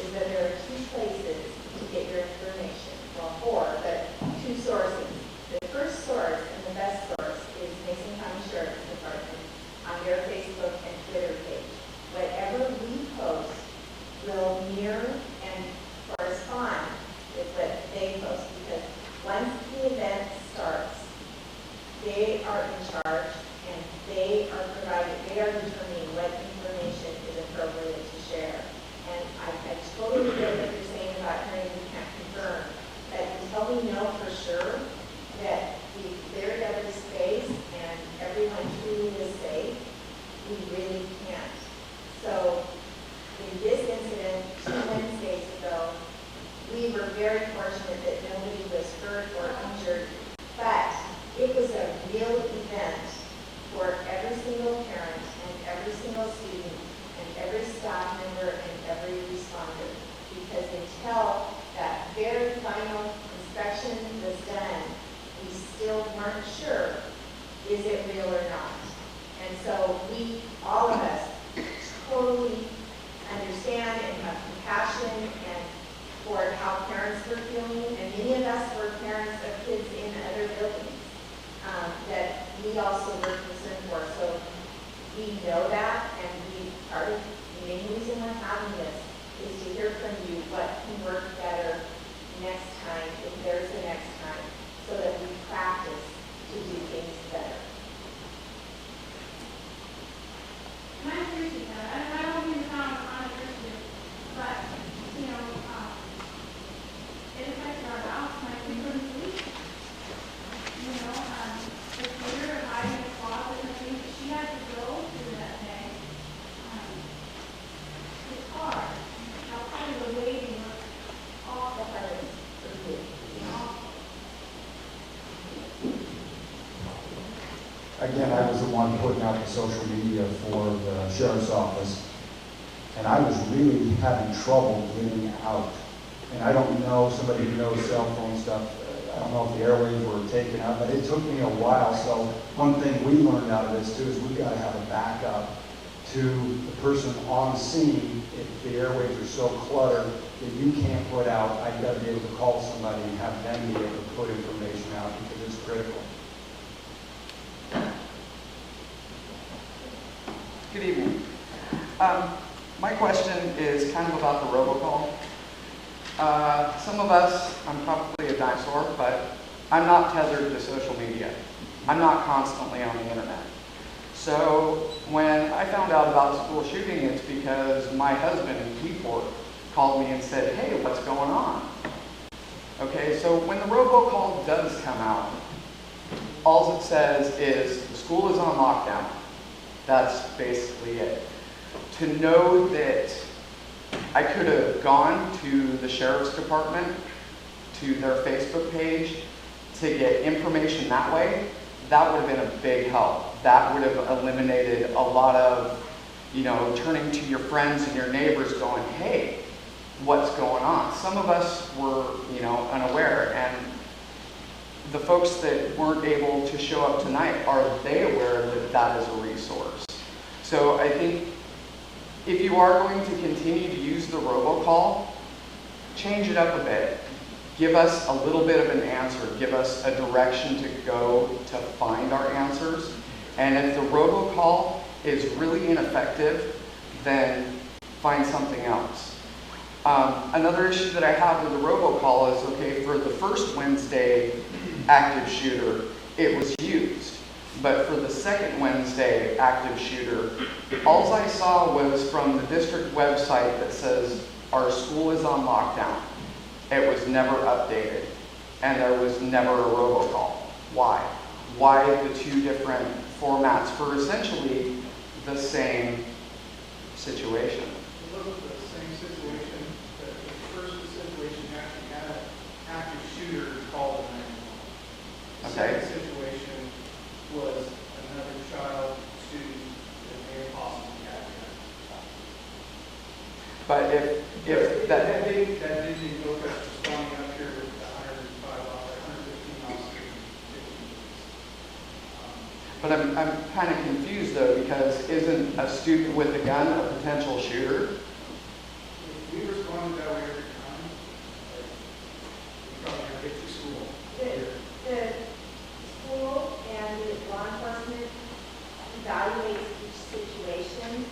is that there are two places to get your information. Well, four, but two sources. The first source and the best source is Mason County Sheriff's Department on their Facebook and Twitter page. Whatever we post will mirror and correspond with what they post, because once the event starts, they are in charge and they are determining what information is appropriate to share. And from you what can work better next time, if there's a next time, so that we practice to do things better. And I appreciate that. I don't mean to sound unappreciative, but, you know, it affected our house, and I think we sleep. You know, the fear of hiding in a closet and the things that she had to go through that day, it's hard. Now, kind of the waiting was awful, you know. Again, I was the one putting out the social media for the sheriff's office, and I was really having trouble getting out. And I don't know, somebody who knows cell phone stuff, I don't know if the airwaves were taken out, but it took me a while. So one thing we learned out of this too is we got to have a backup to the person on scene. If the airwaves are so cluttered that you can't put out, I've got to be able to call somebody and have them be able to put information out because it's critical. Good evening. My question is kind of about the robocall. Some of us, I'm probably a dinosaur, but I'm not tethered to social media. I'm not constantly on the internet. So when I found out about the school shooting, it's because my husband in Keyport called me and said, hey, what's going on? Okay, so when the robocall does come out, all it says is the school is on lockdown. That's basically it. To know that I could have gone to the sheriff's department, to their Facebook page, to get information that way, that would have been a big help. That would have eliminated a lot of, you know, turning to your friends and your neighbors going, hey, what's going on? Some of us were, you know, unaware, and the folks that weren't able to show up tonight, are they aware that that is a resource? So I think if you are going to continue to use the robocall, change it up a bit. Give us a little bit of an answer. Give us a direction to go to find our answers. And if the robocall is really ineffective, then find something else. Another issue that I have with the robocall is, okay, for the first Wednesday active shooter, it was used. But for the second Wednesday active shooter, all I saw was from the district website that says our school is on lockdown. It was never updated, and there was never a robocall. Why? Why the two different formats for essentially the same situation? It wasn't the same situation. The first situation actually had an active shooter called the 911. The Okay. second situation was another child, student that may have possibly had it. But if that, That didn't go back to responding up here with 105 officers, 115 officers, 15 but I'm kind of confused though, because isn't a student with a gun a potential shooter? If we responded that way every time, we probably have to get to school. The school and the law enforcement evaluates each situation.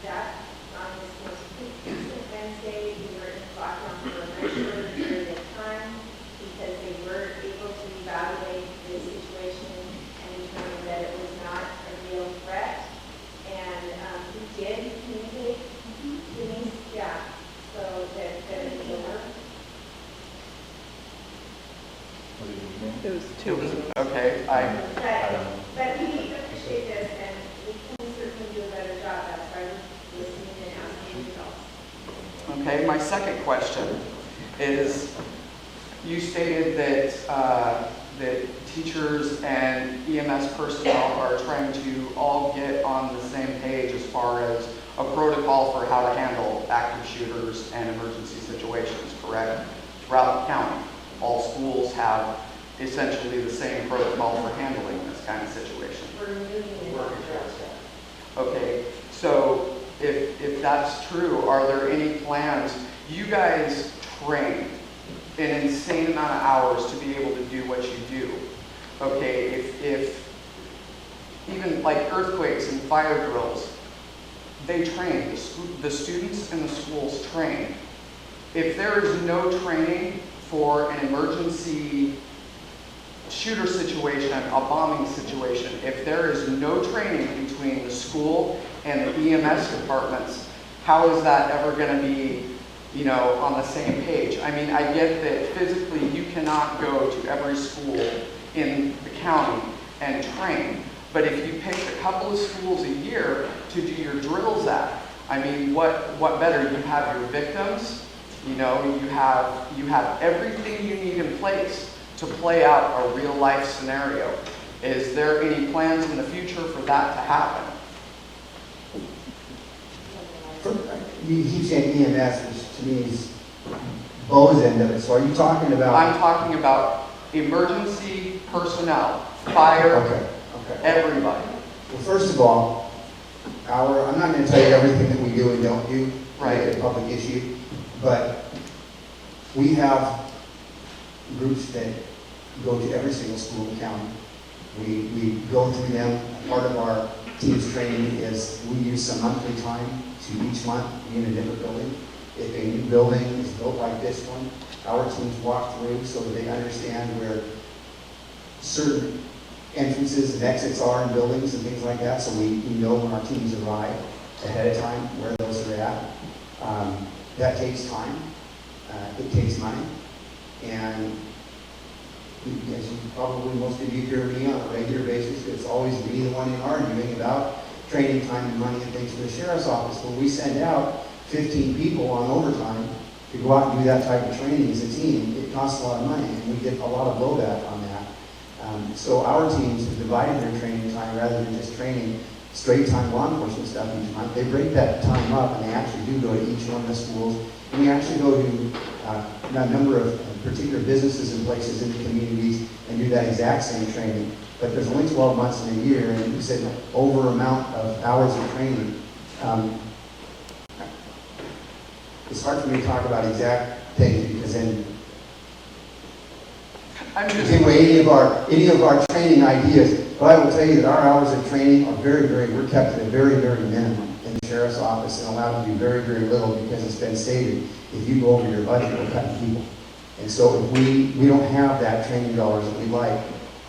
That on this most recent Wednesday, we were in lockdown for a much shorter period of time because they were able to evaluate the situation and determine that it was not a real threat. And we did communicate, Denise, yeah, so that it was over. Okay, But we appreciate this, and we can certainly do a better job. That's why we're listening and asking results. okay. My second question is, you stated that that teachers and EMS personnel are trying to all get on the same page as far as a protocol for how to handle active shooters and emergency situations, correct? Throughout the county, all schools have essentially the same protocol for handling this kind of situation. We're moving in that direction. Okay, so if that's true, are there any plans? You guys train an insane amount of hours to be able to do what you do. Okay, if even like earthquakes and fire drills, they train, the students in the schools train if there is no training for an emergency shooter situation, a bombing situation, if there is no training between the school and the EMS departments, how is that ever going to be, you know, on the same page? I mean, I get that physically you cannot go to every school in the county and train, but if you pick a couple of schools a year to do your drills at, I mean, what better? You have your victims, you know, you have everything you need in place to play out a real life scenario. Is there any plans in the future for that to happen? You keep saying EMS, which to me is Bo's end of it. So are you talking about? I'm talking about emergency personnel, fire, Okay. everybody. Well, first of all, I'm not going to tell you everything that we do and don't do, Right. It's a public issue, but we have groups that go to every single school in the county. We go through them. Part of our team's training is we use some monthly time to each month be in a different building. If a new building is built like this one, our teams walk through so that they understand where certain entrances and exits are in buildings and things like that, so we know when our teams arrive ahead of time where those are at. That takes time. It takes money. And as you probably most of you hear me on a regular basis, it's always me the one arguing about training time and money and things for the sheriff's office. When we send out 15 people on overtime to go out and do that type of training as a team, it costs a lot of money, and we get a lot of blowback on that. So our teams have divided their training time rather than just training straight time law enforcement stuff each month. They break that time up, and they actually do go to each one of the schools. And we actually go to a number of particular businesses and places in the communities and do that exact same training. But there's only 12 months in a year, and you said over amount of hours of training. It's hard for me to talk about exact things because then give away any of our training ideas. But I will tell you that our hours of training are we're kept at a very, very minimum in the sheriff's office and allowed to do very, very little because it's been stated, if you go over your budget, we'll cut people. And so if we don't have that training dollars that we like,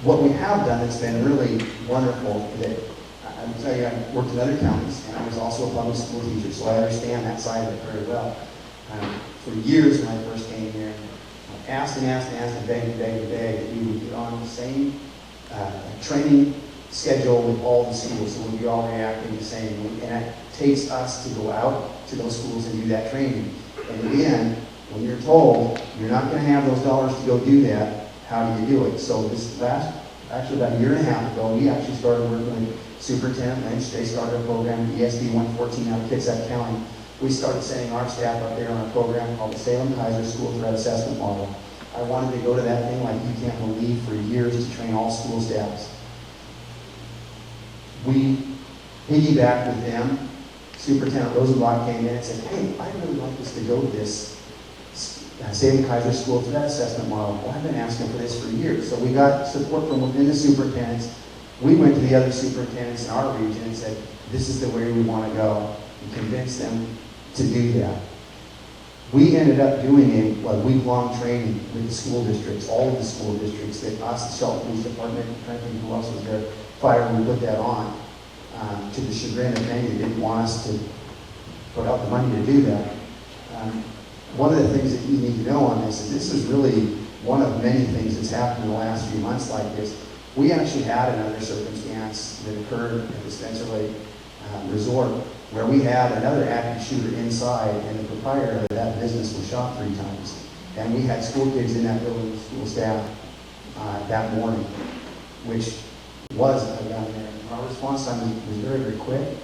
what we have done that's been really wonderful, that I will tell you, I worked in other counties, and I was also a public school teacher, so I understand that side of it very well. For years when I first came here, I asked and begged that we would get on the same training schedule with all the schools, so we'd be all reacting the same. And it takes us to go out to those schools and do that training. And again, when you're told you're not going to have those dollars to go do that, how do you do it? So this actually about a year and a half ago, we actually started working with Superintendent Lynch. They started a program, ESD 114 out of Kitsap County. We started sending our staff up there on a program called the Salem-Kaiser School Threat Assessment Model. I wanted to go to that thing like you can't believe for years to train all school staffs. We piggybacked with them. Superintendent Rosenblatt came in and said, hey, I'd really like us to go to this Salem-Kaiser School Threat Assessment Model. Well, I've been asking for this for years. So we got support from within the superintendents. We went to the other superintendents in our region and said, this is the way we want to go, and convinced them to do that. We ended up doing a week-long training with the school districts, all of the school districts, that us, the Shelton Police Department, I think who else was there, fire, we put that on, to the chagrin of many that didn't want us to put out the money to do that. One of the things that you need to know on this is this is really one of many things that's happened in the last few months like this. We actually had another circumstance that occurred at the Spencer Lake Resort where we had another active shooter inside, and the proprietor of that business was shot 3 times. And we had school kids in that building, school staff, that morning, which was down there. Our response time was very, very quick.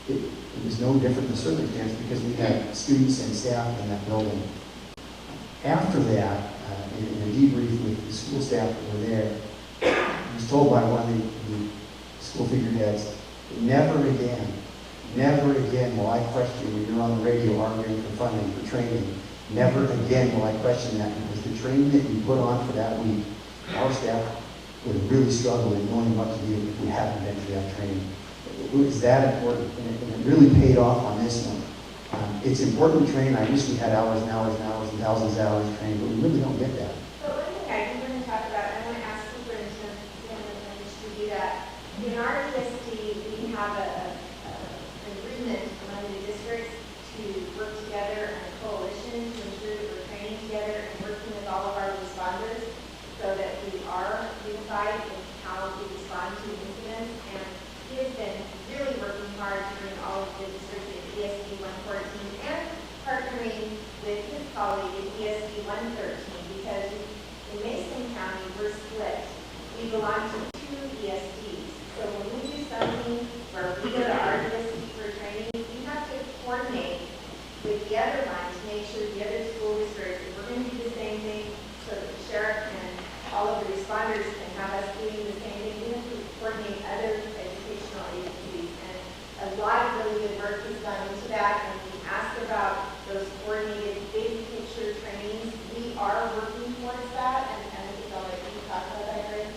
It was no different in the circumstance because we had students and staff in that building. After that, in a debrief with the school staff that were there, I was told by one of the school figureheads, never again will I question when you're on the radio arguing for funding, for training. Never again will I question that, because the training that you put on for that week, our staff would have really struggled in knowing what to do if we hadn't been through that training. It was that important, and it really paid off on this one. It's important to train. I wish we had hours and hours and hours and thousands of hours trained, but we really don't get that. But one thing I do want to talk about, and I want to ask Superintendent to do that. In our DSD, we have an agreement among the districts to work together on a coalition to ensure that we're training together and working with all of our responders so that we are unified in how we respond to incidents. And he has been really working hard to bring all of the districts in ESD 114 and partnering with his colleague in ESD 113 because in Mason County, we're split. We belong to 2 ESDs. So when we do something where we go to our ESD for training, we have to coordinate with the other line to make sure the other school districts, if we're going to do the same thing so that the sheriff and all of the responders can have us doing the same thing, we have to coordinate other educational agencies. And a lot of really good work has gone into that. And we asked about those coordinated big picture trainings. We are working towards that. And I think I'll let you talk about that, Greg.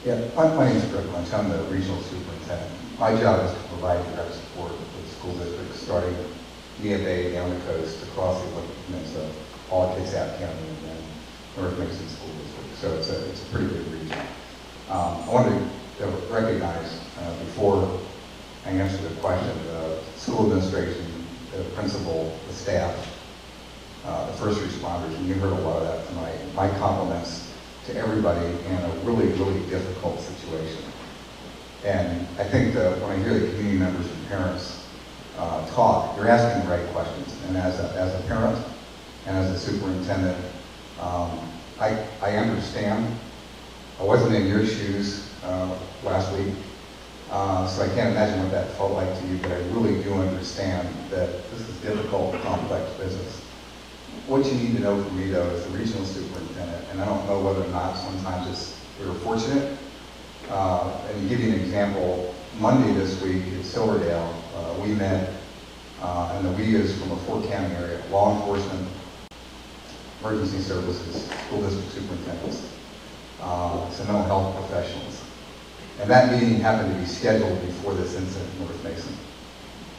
Yeah, my name is Greg Lynch. I'm the regional superintendent. My job is to provide direct support with school districts starting near Bay, down the coast, across the Atlantic Peninsula, all of Kitsap County, and then North Mason School District. So it's a pretty big region. I wanted to recognize, before I answer the question, the school administration, the principal, the staff, the first responders, and you heard a lot of that tonight. My compliments to everybody in a really, really difficult situation. And I think that when I hear the community members and parents talk, you're asking the right questions. And as a parent and as a superintendent, I understand. I wasn't in your shoes last week, so I can't imagine what that felt like to you, but I really do understand that this is difficult, complex business. What you need to know from me, though, as the regional superintendent, and I don't know whether or not sometimes we were fortunate, and to give you an example, Monday this week at Silverdale, we met, and the we is from a 4-county area, law enforcement, emergency services, school district superintendents, some mental health professionals. And that meeting happened to be scheduled before this incident in North Mason.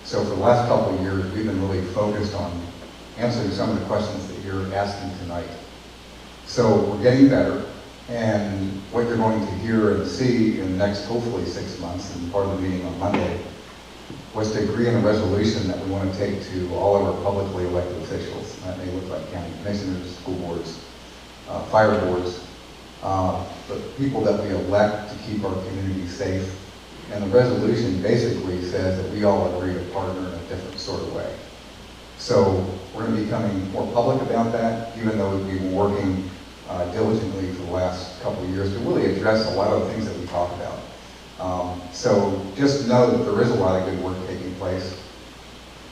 So for the last couple of years, we've been really focused on answering some of the questions that you're asking tonight. So we're getting better, and what you're going to hear and see in the next, hopefully, 6 months, and part of the meeting on Monday, was to agree on a resolution that we want to take to all of our publicly elected officials. That may look like county commissioners, school boards, fire boards, the people that we elect to keep our community safe. And the resolution basically says that we all agree to partner in a different sort of way. So we're going to be becoming more public about that, even though we've been working diligently for the last couple of years to really address a lot of the things that we talk about. So just know that there is a lot of good work taking place.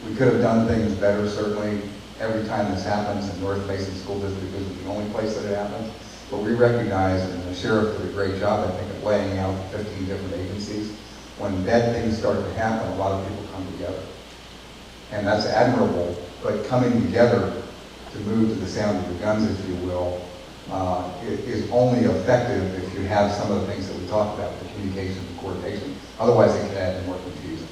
We could have done things better, certainly. Every time this happens, in North Mason School District isn't the only place that it happens. But we recognize, and the sheriff did a great job, I think, of laying out 15 different agencies. When bad things start to happen, a lot of people come together. And that's admirable, but coming together to move to the sound of the guns, if you will, is only effective if you have some of the things that we talked about, the communication and coordination. Otherwise, it can add more confusion.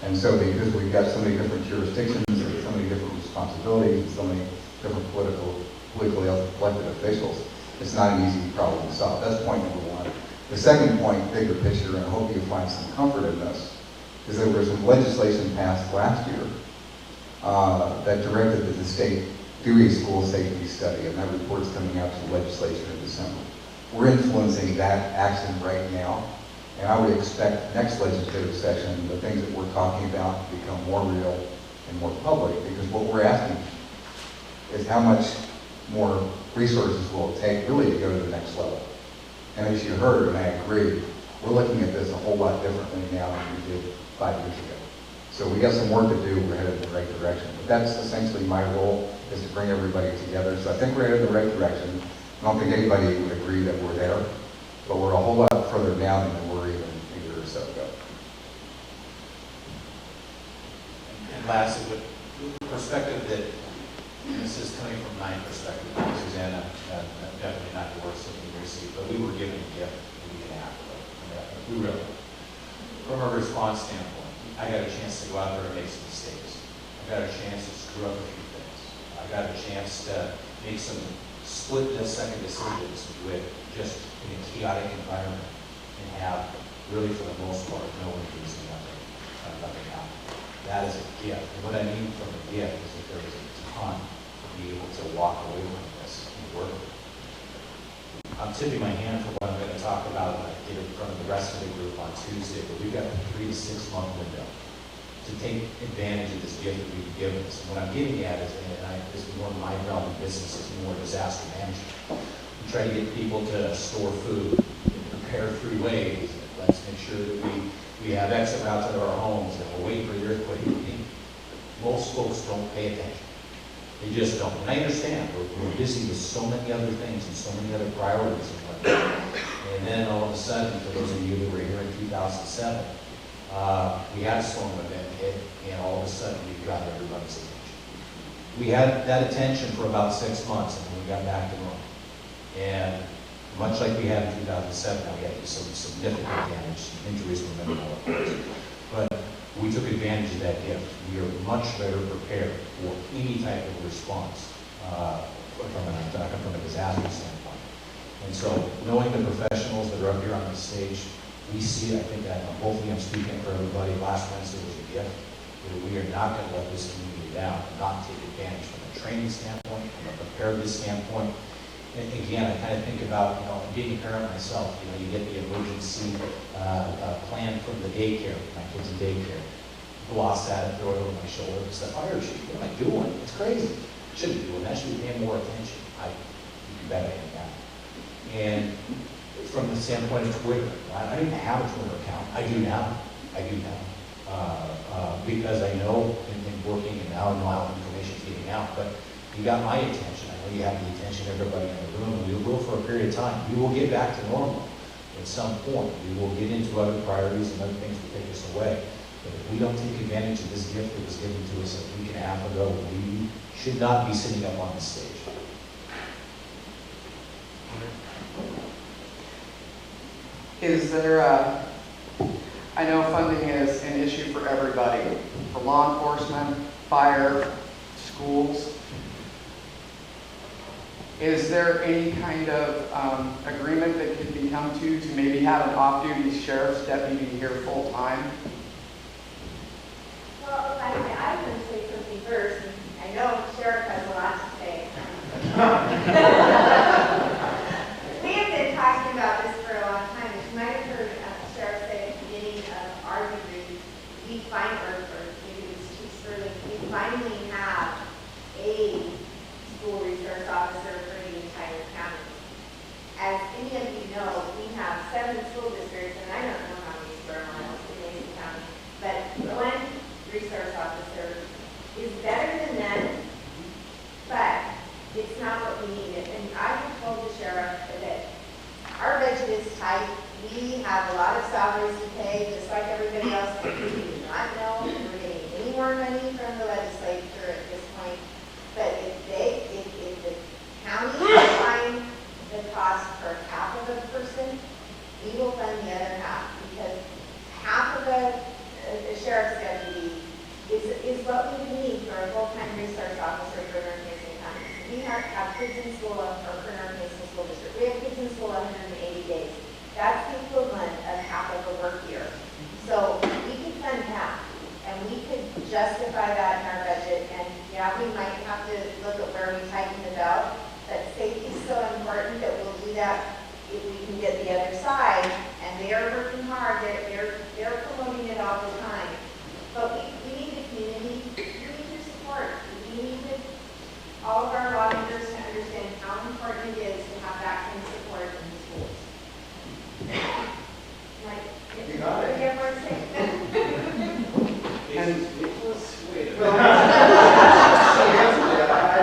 And so because we've got so many different jurisdictions, and so many different responsibilities, and so many different politically elected officials, it's not an easy problem to solve. That's point number one. The second point, bigger picture, and I hope you find some comfort in this, is there was some legislation passed last year that directed that the state do a school safety study, and that report's coming out to the legislature in December. We're influencing that action right now, and I would expect next legislative session, the things that we're talking about to become more real and more public, because what we're asking is how much more resources will it take really to go to the next level. And as you heard, and I agree, we're looking at this a whole lot differently now than we did 5 years ago. So we got some work to do, we're headed in the right direction. But that's essentially my role, is to bring everybody together. So I think we're headed in the right direction. I don't think anybody would agree that we're there, but we're a whole lot further down than we were even a year or so ago. And lastly, with the perspective that, and this is coming from my perspective, Susanna, definitely not the worst thing we received, but we were given a gift a week and a half ago. We really, from a response standpoint, I got a chance to go out there and make some mistakes. I got a chance to screw up a few things. I got a chance to make some split-second decisions with just in a chaotic environment and have, really for the most part, no injuries and nothing happen. That is a gift. And what I mean from a gift is that there is a ton to be able to walk away from this and work with. I'm tipping my hand for what I'm going to talk about when I get in front of the rest of the group on Tuesday, but we've got a 3 to 6 month window to take advantage of this gift that we've been given us. And what I'm getting at is, this is more my realm of business, it's more disaster management. We try to get people to store food in prepared free ways. Let's make sure that we have exit routes out of our homes and we're waiting for the earthquake. Most folks don't pay attention. They just don't. And I understand, we're busy with so many other things and so many other priorities and whatnot. And then all of a sudden, for those of you that were here in 2007, we had a storm event hit, and all of a sudden we've got everybody's attention. We had that attention for about 6 months, and then we got back to normal. And much like we had in 2007, now we had some significant damage, injuries were minimal, of course. But we took advantage of that gift. We are much better prepared for any type of response from a disaster standpoint. And so, knowing the professionals that are up here on the stage, we see, I think that hopefully I'm speaking for everybody, last Wednesday was a gift. We are not going to let this community down, not take advantage from a training standpoint, from a preparedness standpoint. And again, I kind of think about, being a parent myself, you get the emergency plan from the daycare, my kids in daycare. Gloss at it, throw it over my shoulder, it's the fire chief. What am I doing? It's crazy. I shouldn't be doing that. I should be paying more attention. You can bet I am that. And from the standpoint of Twitter, I don't even have a Twitter account. I do now. Because I know in working and now I know how information is getting out. But you got my attention. I know you have the attention of everybody in the room. And we will for a period of time. We will get back to normal at some point. We will get into other priorities and other things that take us away. But if we don't take advantage of this gift that was given to us a week and a half ago, we should not be sitting up on the stage. Is there I know funding is an issue for everybody, for law enforcement, fire, schools. Is there any kind of agreement that could be come to maybe have an off-duty sheriff's deputy here full-time? Well, if I was going to say something first, and I know the sheriff has a lot to say. We have been talking about this for a long time. As you might have heard the sheriff say at the beginning of our debrief, we finally have a school resource officer for the entire county. As any of you know, we have 7 school districts, and I don't know how many square miles in Mason County, but one resource officer is better than none, but it's not what we need. And I have told the sheriff that our budget is tight. We have a lot of salaries to pay, just like everybody else. We do not know if we're getting any more money from the legislature at this point. But if the county can find the cost for half of a person, we will fund the other half, because half of the sheriff's deputy is what we need for a full-time resource officer for North Mason County. We have kids in school for North Mason School District. We have kids in school 180 days. That's the equivalent of half of a work year. So we could fund half, and we could justify that in our budget. And yeah, we might have to look at where we tighten the belt, but safety is so important that we'll do that if we can get the other side. And they are working hard. They're promoting it all the time. But we need the community. We need your support. We need all of our lawmakers to understand how important it is to have that kind of support in the schools. You got it. Yeah, we're saying. I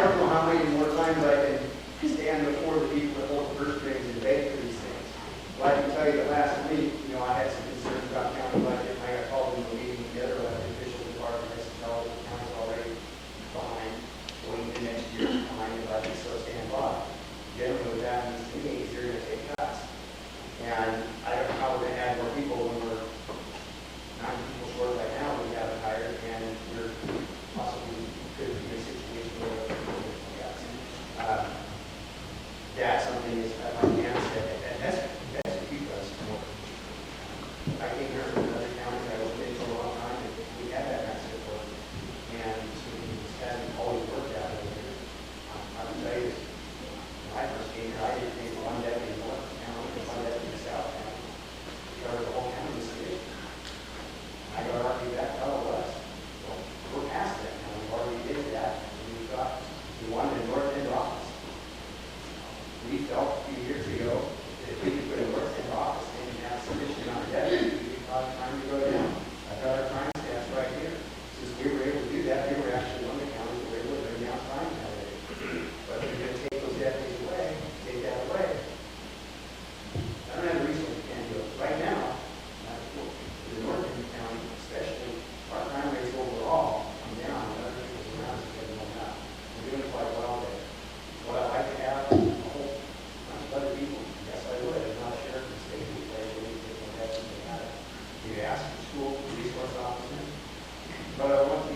don't know how many more times I can stand before the people that hold the first readings and debate for these things. Well, I can tell you that last week, I had some concerns about county budget. I got called into a meeting with the other elected officials in departments and tell the county's already behind, going into next year behind the budget, so stand by. Generally, what that means to me is you're going to take cuts. And I don't know how we're going to add more people when we're 9 people short right now. We haven't hired, and we're possibly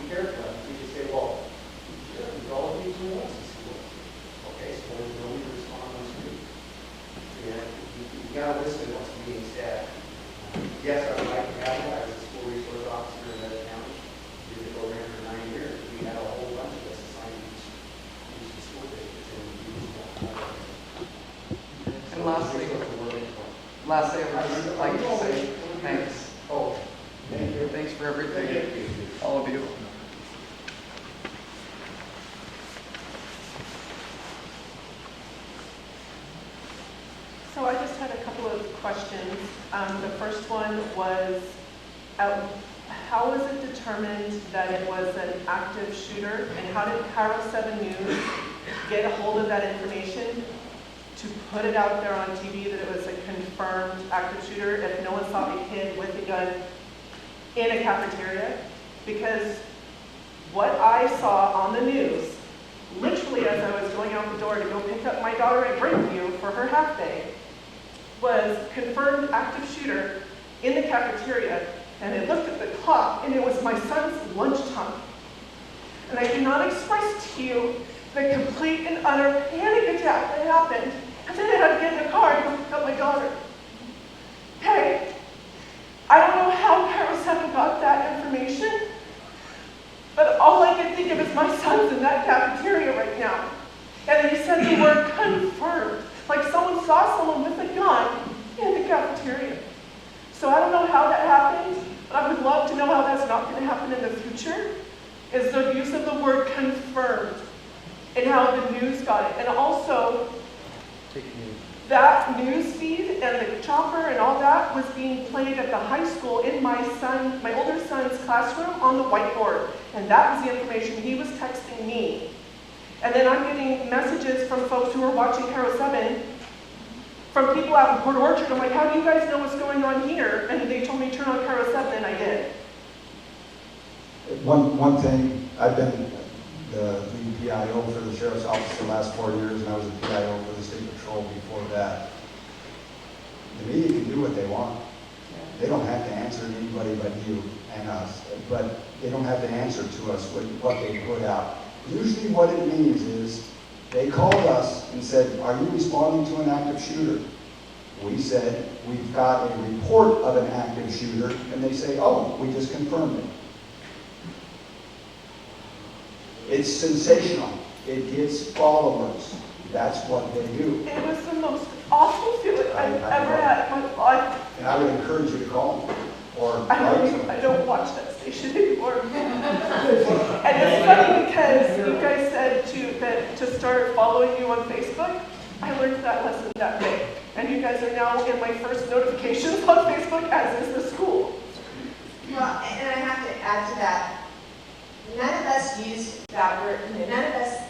careful. You just say, well, sure, we all need to know what's in school. Okay, so there's no need to respond on the street. Yeah, you gotta listen to what's being said. Yes, I would like to have that as a school resource officer in Medina County. Did the program for 9 years. We had a whole bunch of us assigned each school districts and we used that. And lastly, I'd just like to say thanks. Oh, thank you. Thanks for everything, all of you. So I just had a couple of questions. The first one was, how was it determined that it was an active shooter? And how did Cairo 7 News get a hold of that information to put it out there on TV that it was a confirmed active shooter if no one saw a kid with a gun in a cafeteria? Because what I saw on the news, literally as I was going out the door to go pick up my daughter at Greenview for her half day, was confirmed active shooter in the cafeteria, and I looked at the clock, and it was my son's lunchtime. And I cannot express to you the complete and utter panic attack that happened, and then I had to get in the car and go pick up my daughter. Okay, I don't know how Cairo 7 got that information, but all I can think of is my son's in that cafeteria right now. And they said they were confirmed. Like someone saw someone with a gun in the cafeteria. So I don't know how that happened, but I would love to know how that's not going to happen in the future, is the use of the word confirmed and how the news got it. And also, that news feed and the chopper and all that was being played at the high school in my older son's classroom on the whiteboard. And that was the information he was texting me. And then I'm getting messages from folks who are watching Cairo 7, from people out in Port Orchard. I'm like, how do you guys know what's going on here? And they told me to turn on Cairo 7, and I did. One thing, I've been the lead PIO for the Sheriff's Office for the last 4 years, and I was a PIO for the State Patrol before that. The media can do what they want. They don't have to answer to anybody but you and us, but they don't have to answer to us what they put out. Usually what it means is they called us and said, are you responding to an active shooter? We said, we've got a report of an active shooter, and they say, oh, we just confirmed it. It's sensational. It gets followers. That's what they do. It was the most awful feeling I've ever had in my life. And I would encourage you to call them. Or I don't watch that station anymore. And it's funny because you guys said to start following you on Facebook. I learned that lesson that day. And you guys are now in my first notifications on Facebook, as is the school. Well, and I have to add to that, none of us used that word, none of us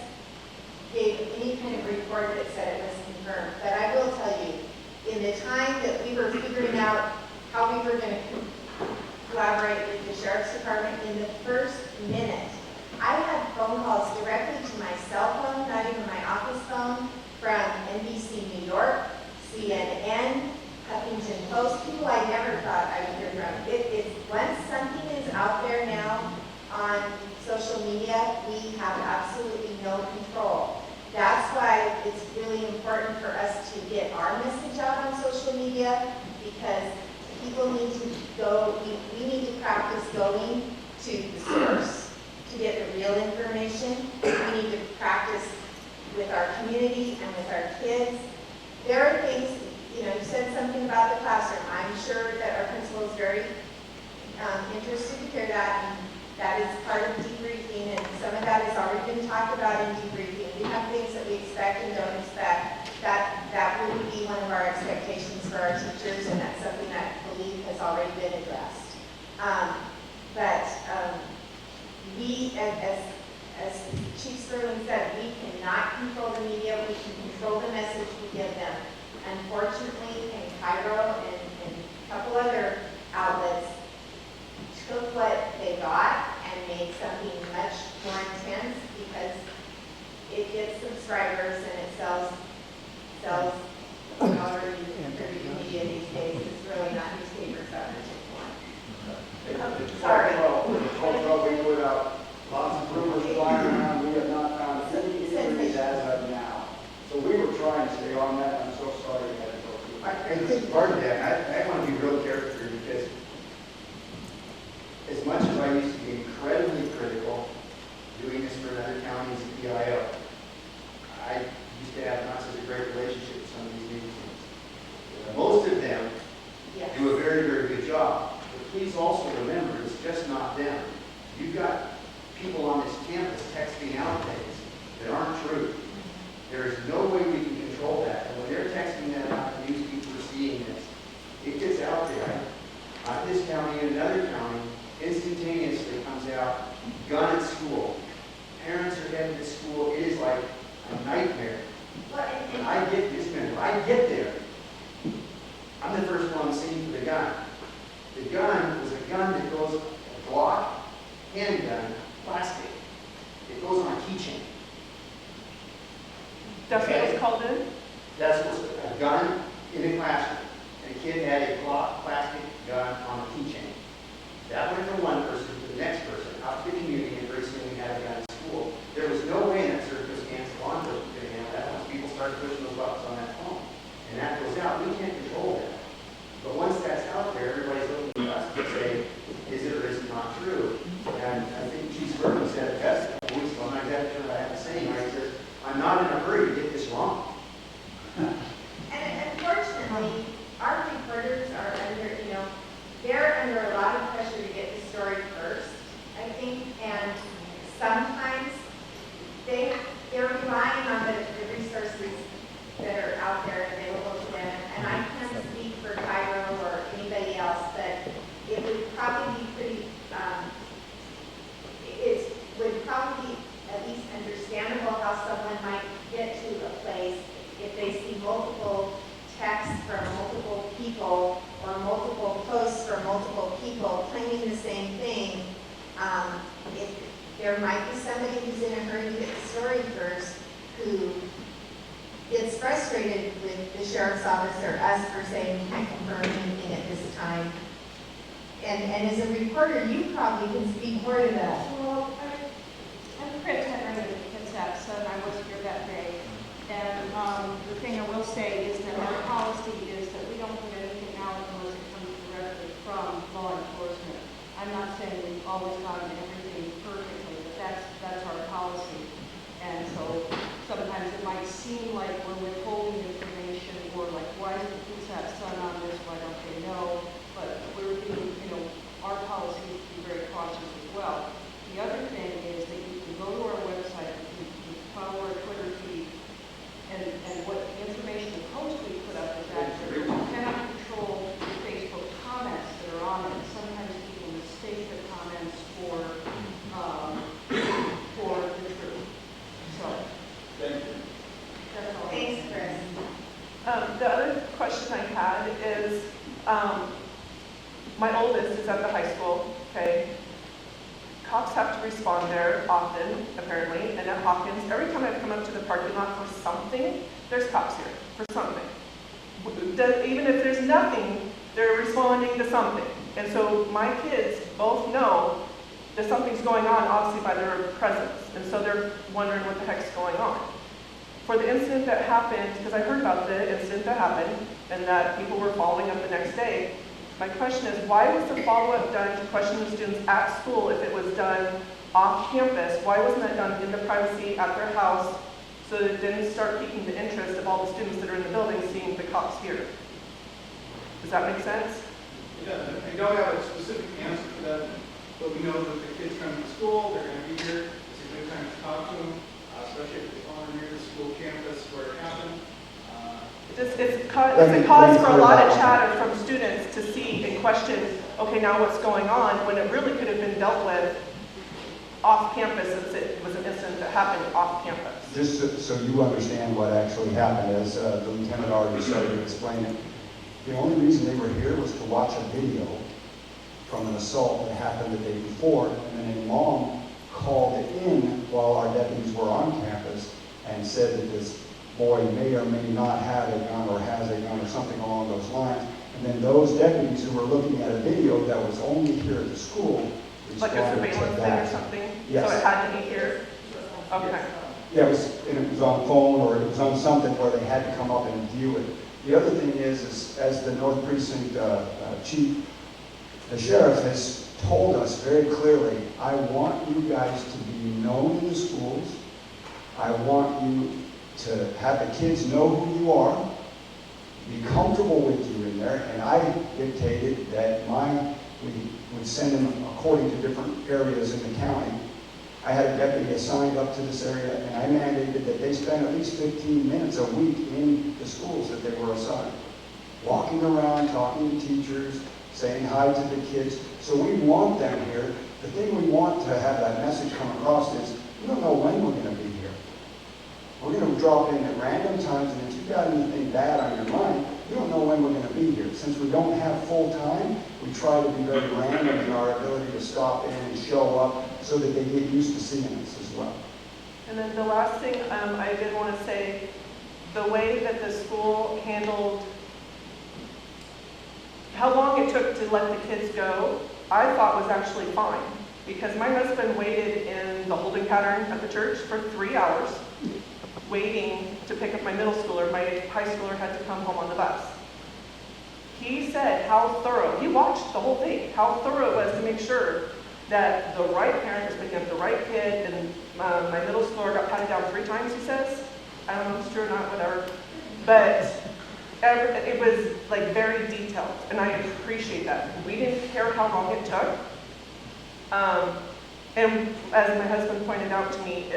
gave any kind of report that said it was confirmed. But I will tell you, in the time that we were figuring out how we were going to collaborate with the Sheriff's Department, in the first minute, I had phone calls directly to my cell phone, not even my office phone, from NBC New York, CNN, Huffington Post, people I never thought I would hear from. Once something is out there now on social media, we have absolutely no control. That's why it's really important for us to get our message out on social media, because people need to go, we need to practice going to the source to get the real information. We need to practice with our community and with our kids. There are things, you said something about the classroom. I'm sure that our principal is very interested to hear that, and that is part of debriefing, and some of that has already been talked about in debriefing. We have things that we expect and don't expect. That will be one of our expectations for our teachers, and that's something that I believe has already been addressed. We, as Chief Sterling said, we cannot control the media. We can control the message we give them. Unfortunately, in Cairo and a couple other outlets took what they got and made something much more intense, because it gets subscribers and it sells however you distribute media these days. It's really not newspapers that particular one. Sorry. We put out people on this campus texting out things that aren't true. There is no way we can control that. And when they're texting that out, the news people are seeing this. It gets out there. This county and another county, instantaneously comes out, gun at school. Parents are heading to school. It is like a nightmare. And I get this, man. I get there. I'm the first one seen for the gun. The gun was a gun that goes a Glock, handgun, plastic. It goes on a keychain. That's what it's called in? That's what's a gun in a classroom. And a kid had a Glock plastic gun on a keychain. That went from one person to the next person, out to the community, and pretty soon we had a gun in school. There was no way in that circumstance law enforcement could handle that once people started pushing those buttons on that phone. And that goes out. We can't control that. But once that's out there, everybody's looking at us to say, is it or is it not true? And I think Chief Burton said it best a couple weeks ago, I'm not exactly sure what I have to say, right? He says, I'm not in a hurry to get this wrong. And unfortunately, our reporters are under, they're under a lot of pressure to get the story first, I think, and sometimes they're relying on the resources that are out there and available to them. And I can't speak for Cairo or anybody else, but it would probably be pretty, it would probably be at least understandable how someone might get to a place if they see multiple texts from multiple people or multiple posts from multiple people claiming the same thing. If there might be somebody who's in a hurry to get the story first who gets frustrated with the sheriff's office or us for saying we can't confirm anything at this time. And as a reporter, you probably can speak more to that. Well, I'm Chris Henry with Concepts, and I was here that day. And the thing I will say is that our policy is that we don't put anything out unless it comes directly from law enforcement. I'm not saying we've always gotten everything perfectly, but that's our policy. And so sometimes it might seem like we're withholding information, or like, why is the police have son on this, why don't they know? But we're being, our policy is to be very cautious as well. The other thing is that you can go to our website, you can follow our Twitter feed, and what information and posts we put up is accurate. You cannot control the Facebook comments that are on it. Sometimes people mistake the comments for the truth. So, Thank you. that's all. Thanks, Chris. The other question I had is, my oldest is at the high school, okay? Cops have to respond there often, apparently, and at Hawkins, every time I've come up to the parking lot for something, there's cops here for something. Even if there's nothing, they're responding to something. And so my kids both know that something's going on, obviously by their presence, and so they're wondering what the heck's going on. For the incident that happened, because I heard about the incident that happened, and that people were following up the next day, my question is, why was the follow-up done to question the students at school if it was done off campus? Why wasn't that done in the privacy at their house so that it didn't start piquing the interest of all the students that are in the building seeing the cops here? Does that make sense? It does. I don't have a specific answer for that, but we know that the kids come to school, they're going to be here. It's a good time to talk to them, especially if they are near the school campus where it happened. It's a cause for a lot of chatter from students to see and question, okay, now what's going on, when it really could have been dealt with off campus, since it was an incident that happened off campus. Just so you understand what actually happened, as the lieutenant already started to explain it, the only reason they were here was to watch a video from an assault that happened the day before, and then a mom called it in while our deputies were on campus and said that this boy may or may not have a gun or has a gun or something along those lines. And then those deputies who were looking at a video that was only here at the school Like a surveillance thing or something? Yes. So it had to be here? Okay. Yeah, it was on phone or it was on something where they had to come up and view it. The other thing is as the North Precinct chief, the sheriff has told us very clearly, I want you guys to be known in the schools. I want you to have the kids know who you are, be comfortable with you in there, and I dictated that we would send them according to different areas in the county. I had a deputy assigned up to this area, and I mandated that they spend at least 15 minutes a week in the schools that they were assigned, walking around, talking to teachers, saying hi to the kids. So we want them here. The thing we want to have that message come across is, we don't know when we're going to be here. We're going to drop in at random times, and if you've got anything bad on your mind, we don't know when we're going to be here. Since we don't have full time, we try to be very random in our ability to stop in and show up so that they get used to seeing us as well. And then the last thing I did want to say, the way that the school handled how long it took to let the kids go, I thought was actually fine. Because my husband waited in the holding pattern at the church for 3 hours, waiting to pick up my middle schooler. My high schooler had to come home on the bus. He said how thorough, he watched the whole thing, how thorough it was to make sure that the right parent was picking up the right kid, and my middle schooler got patted down 3 times, he says. I don't know if it's true or not, whatever. But it was like very detailed, and I appreciate that. We didn't care how long it took. And as my husband pointed out to me,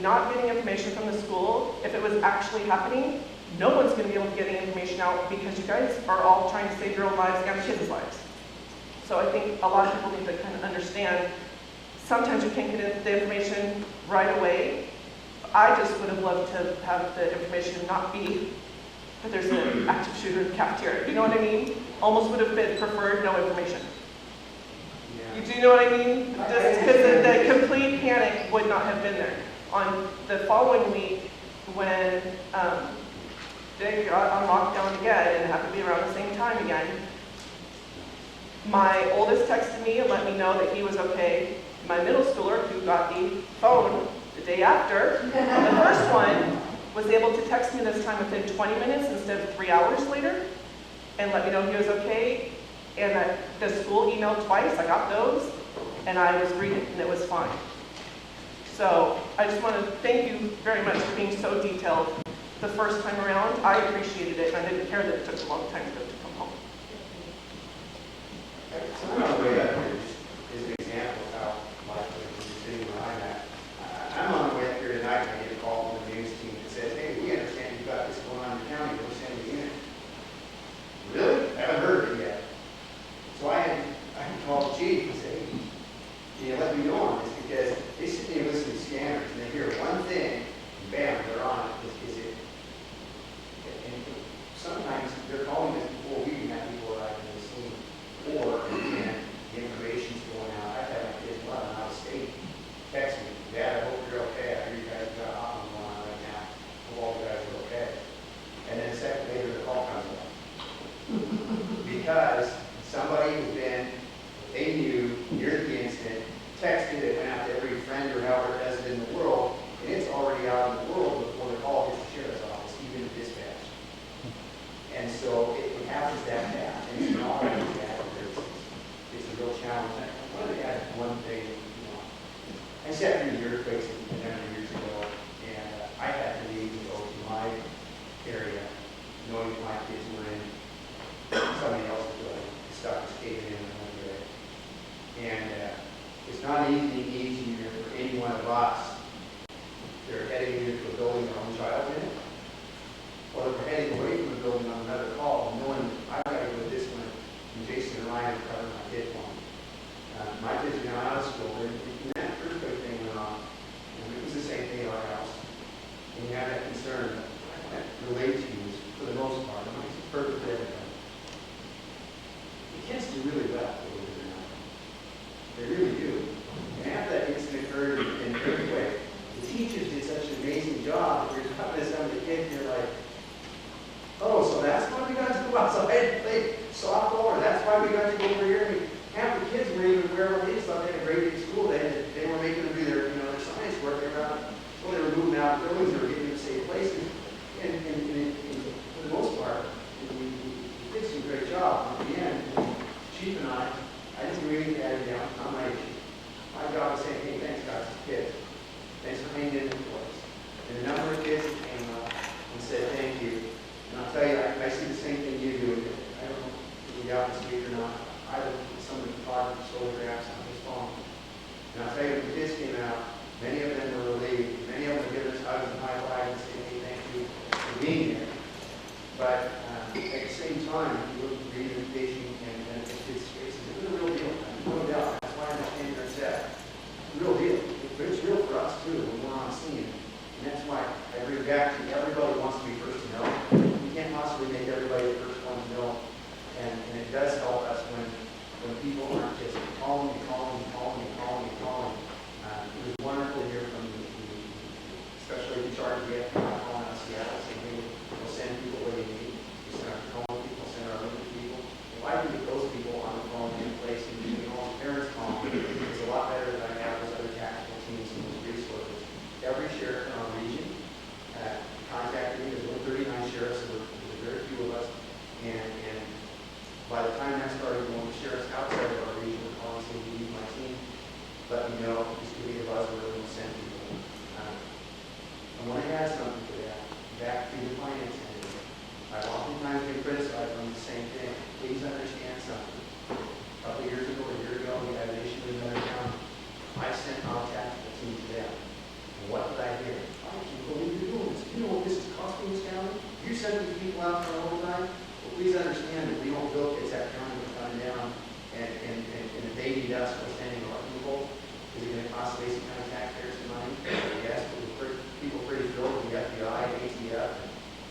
not getting information from the school, if it was actually happening, no one's going to be able to get any information out because you guys are all trying to save your own lives and kids' lives. So I think a lot of people need to kind of understand, sometimes you can't get the information right away. I just would have loved to have the information not be that there's an active shooter in the cafeteria. You know what I mean? Almost would have been preferred no information. You do know what I mean? Just because the complete panic would not have been there. On the following week, when they got on lockdown again, and it happened to be around the same time again, my oldest texted me and let me know that he was okay. My middle schooler, who got the phone the day after, the first one, was able to text me this time within 20 minutes instead of 3 hours later, and let me know he was okay. And the school emailed twice, I got those, and I was reading, and it was fine. So I just want to thank you very much for being so detailed the first time around. I appreciated it, and I didn't care that it took a long time for them to come home. So I'm on the way up here is an example of how life is in the city where I'm at. I'm on the way up here tonight, and I get a call from the news team that says, hey, we understand you've got this going on in the county, we're sending you in. Really? I haven't heard of it yet. So I had to call the chief and say, hey, let me know on this, because they sit there and listen to scanners, and they hear one thing, and bam, they're on it. Is it? And sometimes they're calling us before we even have people arrive in the scene, or again, the information's going out. I've had my kids running out of state text me, Dad, I hope you're okay. I hear you guys got a hot one going on right now. I hope all you guys are okay. And then a second later, the call comes up. Because somebody who's been, they knew, near the incident, texted it, went out to every friend or however it does it in the world, and it's already out in the world before the call hits the sheriff's office, even the dispatch. And so it happens that fast, and it's not always that. It's a real challenge. One of the guys, one day, I sat through the earthquakes a number of years ago, and I had to leave and go to my area, knowing that my kids were in somebody else's building. Stuff was caving in one day. And it's not easier for any one of us. They're heading into a building their own child's in, or they're heading away from a building on another call, knowing I've got to go to this one, and Jason and Ryan are covering my kid for me. My kids are now out of school, and that earthquake thing went on, and it was the same thing at our house. And you have that concern that relates to you for the most part. It's perfect for everybody. The kids do really well, believe it or not. They really do. And after that incident occurred in the earthquake, the teachers did such an amazing job that you're talking to some of the kids, and you're like, oh, so that's why we got to go outside and play softball, or that's why we got to go over here. I mean, half the kids weren't even aware of what they thought they had a great day at school. They were making them do their, their science work. They were moving out of buildings, they were getting them to safe places. And for the most part, we did some great job. In the end, Chief and I didn't do anything out of down. Not my issue. My job was saying, hey, thanks guys, kids. Thanks for hanging in for us. And the number of kids that came up and said thank you. And I'll tell you, I see the same thing you do. I don't know if you got this week or not. I looked at some of the photographs on his phone. And I'll tell you, when the kids came out, back to everybody wants to be first to know. We can't possibly make everybody the first one to know. And it does help us when people aren't just calling. It was wonderful to hear from especially the charge we have from calling out Seattle, saying we'll send people where they need. We send our phone people, send our limited people. And why do we get those people on the phone in place and doing all the parents calling? It's a lot better than I have those other tactical teams and those resources. Every sheriff in our region contacted me. There's only 39 sheriffs, so there's very few of us. And by the time I started going to sheriffs outside of our region, were calling saying, "You need my team. Let me know. Just give me a buzz. We're going to send people." I want to add something to that. Back to the finance end. I've oftentimes been criticized on the same thing. Please understand something. A couple of years ago, a year ago, we had an issue in another county. I sent our tactical team to them. And what did I hear? I can't believe you're doing this. You know what this is costing this county? You send these people out for overtime? Well, please understand that we don't build kids that county to come down and if they need us, we're sending our people. Is it going to cost Mason County taxpayers some money? Yes, but people pretty thrilled with the FBI, ATF,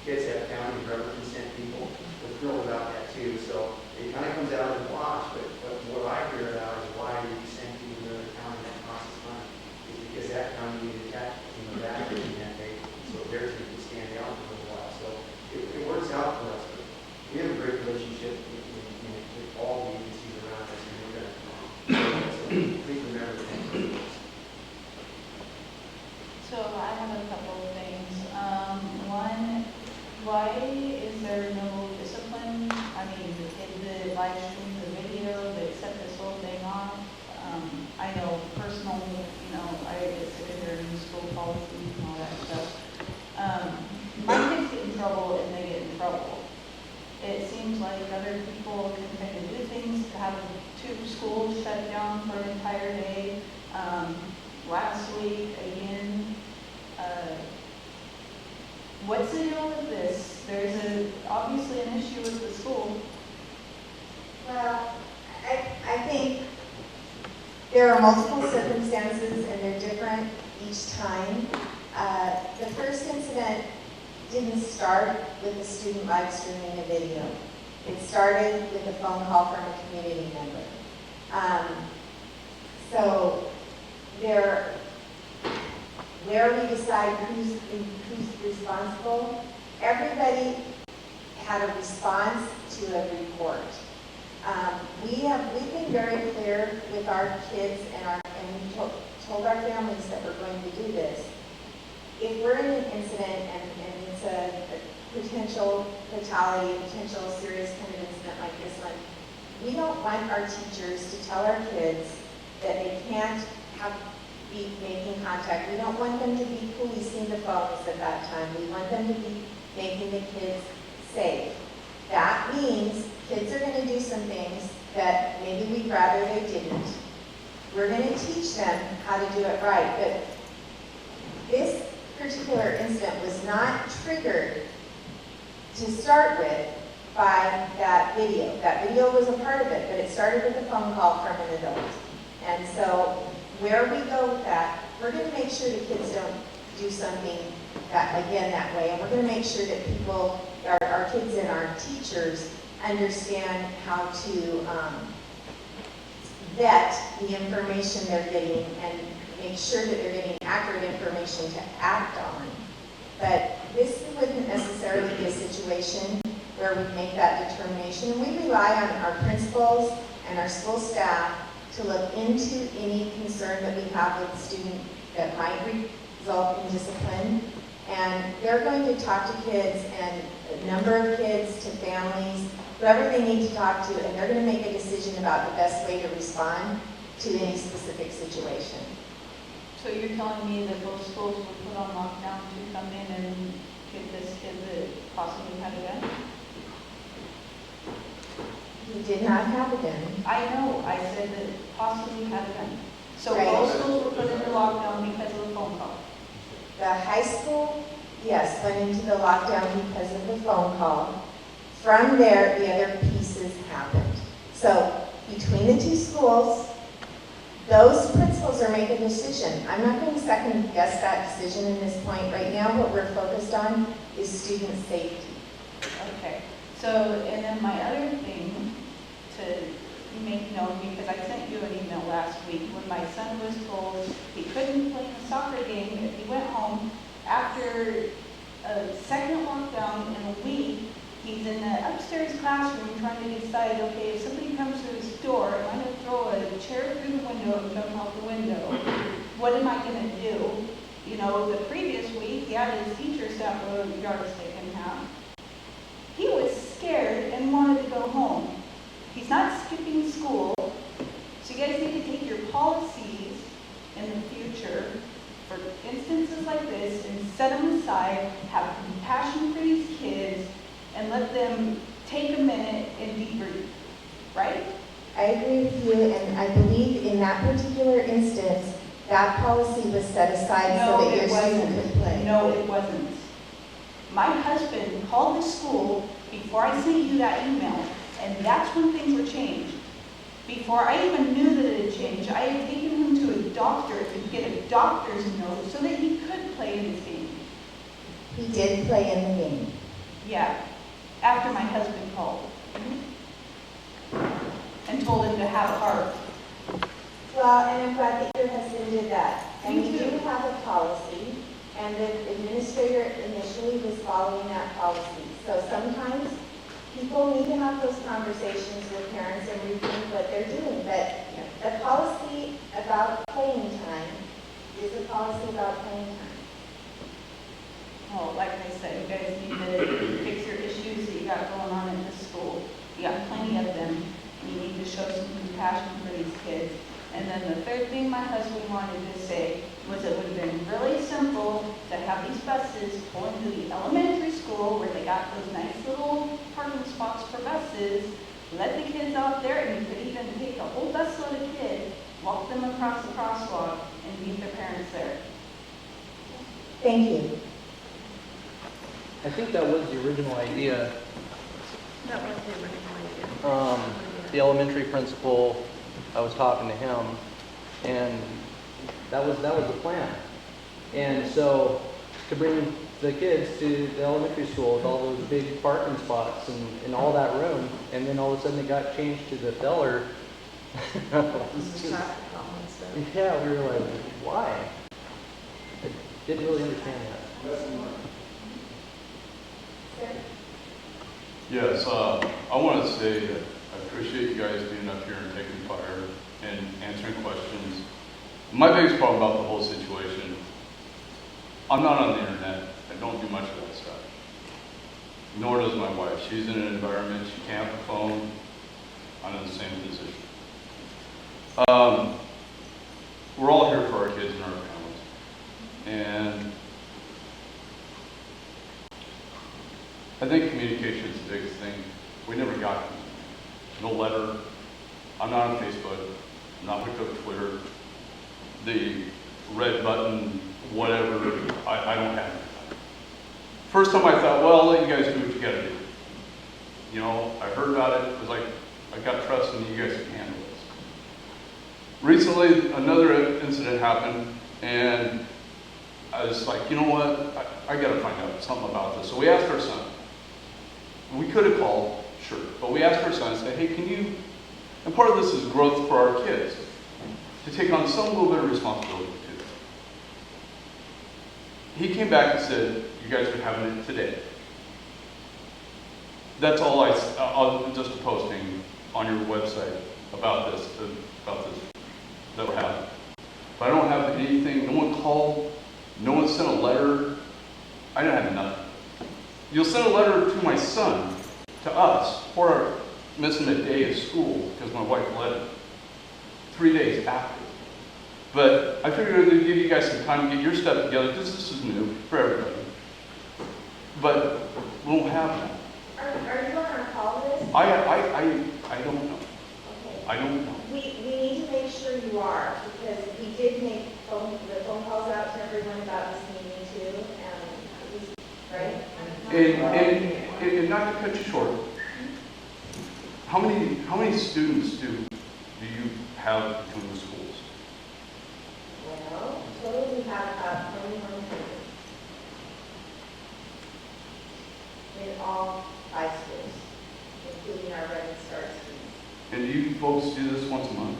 kids have county representatives sent people. We're thrilled about that too. So it kind of comes out of the wash, but what I hear about is why do you send people to another county that costs us money? It's because that county needed a tactical team of that that day, so their team can stand out for a while. So it works out for us. But we have a great relationship with all the agencies around us, and we're going to please remember that. So I have a couple of things. One, why is there no discipline? I mean, in the live stream, the video that set this whole thing off. I know personal, I get sick of hearing school policy and all that stuff. My kids get in trouble and they get in trouble. It seems like other people can kind of do things, have 2 schools shut down for an entire day. Last week, again, what's the deal with this? There's obviously an issue with the school. Well, I think there are multiple circumstances and they're different each time. The first incident didn't start with the student live streaming a video. It started with a phone call from a community member. So where we decide who's responsible, everybody had a response to a report. We've been very clear with our kids and we told our families that we're going to do this. If we're in an incident and it's a potential fatality, a potential serious kind of incident like this one, we don't want our teachers to tell our kids that they can't be making contact. We don't want them to be policing the phones at that time. We want them to be making the kids safe. That means kids are going to do some things that maybe we'd rather they didn't. We're going to teach them how to do it right. But this particular incident was not triggered to start with by that video. That video was a part of it, but it started with a phone call from an adult. And so where we go with that, we're going to make sure the kids don't do something that way. And we're going to make sure that people, our kids and our teachers understand how to vet the information they're getting and make sure that they're getting accurate information to act on. But this wouldn't necessarily be a situation where we make that determination. And we rely on our principals and our school staff to look into any concern that we have with a student that might result in discipline. And they're going to talk to kids and a number of kids, to families, whoever they need to talk to, and they're going to make a decision about the best way to respond to any specific situation. So you're telling me that both schools were put on lockdown to come in and get this kid that possibly had a gun? He did not have a gun. I know, I said that possibly had a gun. So Right. both schools were put into lockdown because of the phone call? The high school, yes, went into the lockdown because of the phone call. From there, the other pieces happened. So between the 2 schools, Those principals are making a decision. I'm not going to second guess that decision in this point. Right now, what we're focused on is student safety. Okay, so, and then my other thing to make known, because I sent you an email last week, when my son was told he couldn't play in a soccer game if he went home after a second lockdown in a week. He's in the upstairs classroom trying to decide, okay, if somebody comes to his door, am I going to throw a chair through the window and jump out the window? What am I going to do? You know, the previous week, he had his teacher snap a yardstick in half. He was scared and wanted to go home. He's not skipping school, so you guys need to take your policies in the future for instances like this and set them aside, have compassion for these kids, and let them take a minute and debrief, right? I agree with you, and I believe in that particular instance, that policy was set aside so that your student could play. No, it wasn't. My husband called the school before I sent you that email, and that's when things were changed. Before I even knew that it had changed, I had taken him to a doctor to get a doctor's note so that he could play in this game. He did play in the game. Yeah, after my husband called and told him to have a heart. Well, and I'm glad that your husband did that. And we do have a policy, and the administrator initially was following that policy. So sometimes people need to have those conversations with parents and rethink what they're doing. But the policy about playing time is a policy about playing time. Well, like I said, you guys need to fix your issues that you got going on at this school. You got plenty of them, and you need to show some compassion for these kids. And then the third thing my husband wanted to say was it would have been really simple to have these buses pull into the elementary school where they got those nice little parking spots for buses, let the kids out there, and you could even take a whole busload of kids, walk them across the crosswalk, and meet their parents there. Thank you. I think that was the original idea. That was the original idea. The elementary principal, I was talking to him, and that was the plan. And so to bring the kids to the elementary school with all those big parking spots and all that room, and then all of a sudden it got changed to the Feller. Yeah, we were like, why? I didn't really understand that. Yes, I want to say that I appreciate you guys being up here and taking fire and answering questions. My biggest problem about the whole situation, I'm not on the internet. I don't do much of that stuff. Nor does my wife. She's in an environment, she can't have a phone. I'm in the same position. We're all here for our kids and our families. And I think communication is the biggest thing. We never got no letter. I'm not on Facebook. I'm not hooked up to Twitter. The red button, whatever, I don't have it. First time I thought, well, I'll let you guys do what you gotta do. You know, I heard about it. It was like, I got trust in you guys can handle this. Recently, another incident happened, and I was like, you know what? I gotta find out something about this. So we asked our son. We could have called, sure, but we asked our son and said, hey, can you, and part of this is growth for our kids, to take on some little bit of responsibility too. He came back and said, you guys are having it today. That's all I'll just a posting on your website about this that will happen. But I don't have anything, no one called, no one sent a letter, I don't have nothing. You'll send a letter to my son, to us, for missing a day of school because my wife let him. 3 days after. But I figured I'd give you guys some time to get your stuff together because this is new for everybody. But we won't have that. Are you on our call list? I don't know. Okay. I don't know. We need to make sure you are, because we did make the phone calls out to everyone about this meeting too, right? And not to cut you short, how many students do you have between the schools? folks do this once a month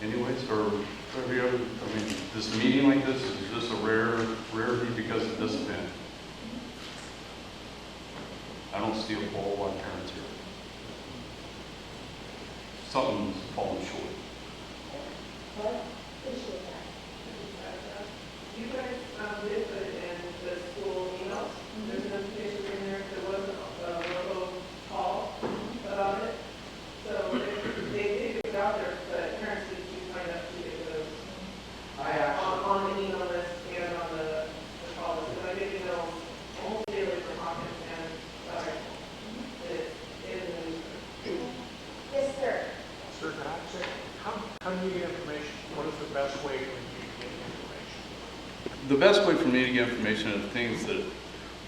anyways, or every other, I mean, this meeting like this, is this a rarity because of this event? I don't see a whole lot of parents here. Something's falling short. Well, appreciate that. You guys did put it in the school emails. There's a notification in there. There wasn't a logo call about it. So they did get it out there, but parents need to sign up to get those on the email list and on the call list. Because I get emails almost daily from Hawkins and that it's in the newsroom. Yes, sir. Sir, can I say, how do you get information? What is the best way for you to get information? The best way for me to get information are things that,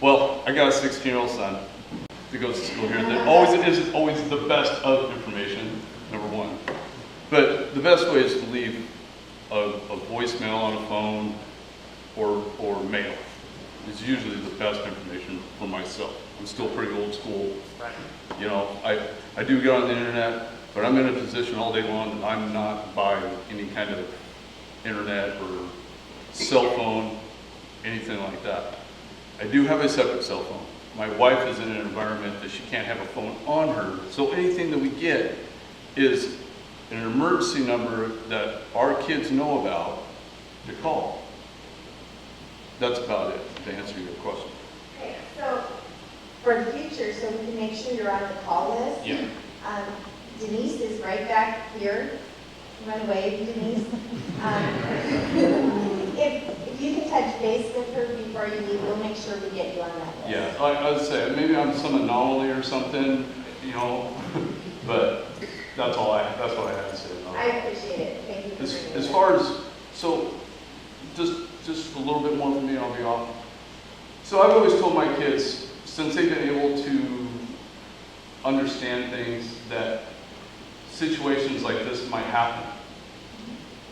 well, I got a 16-year-old son that goes to school here that always isn't always the best of information, number one. But the best way is to leave a voicemail on a phone or mail. It's usually the best information for myself. I'm still pretty old school. You know, I do get on the internet, but I'm in a position all day long that I'm not buying any kind of internet or cell phone, anything like that. I do have a separate cell phone. My wife is in an environment that she can't have a phone on her, so anything that we get is an emergency number that our kids know about to call. That's about it, to answer your question. Okay, so for the future, so we can make sure you're on the call list. Yeah. Denise is right back here. You want to wave, Denise? If you can touch base with her before you leave, we'll make sure we get you on that list. Yeah, I would say maybe I'm some anomaly or something, you know, but that's what I had to say about it. I appreciate it. Thank you for bringing As it far up. as, so, just a little bit more from me, I'll be off. So I've always told my kids, since they've been able to understand things, that situations like this might happen.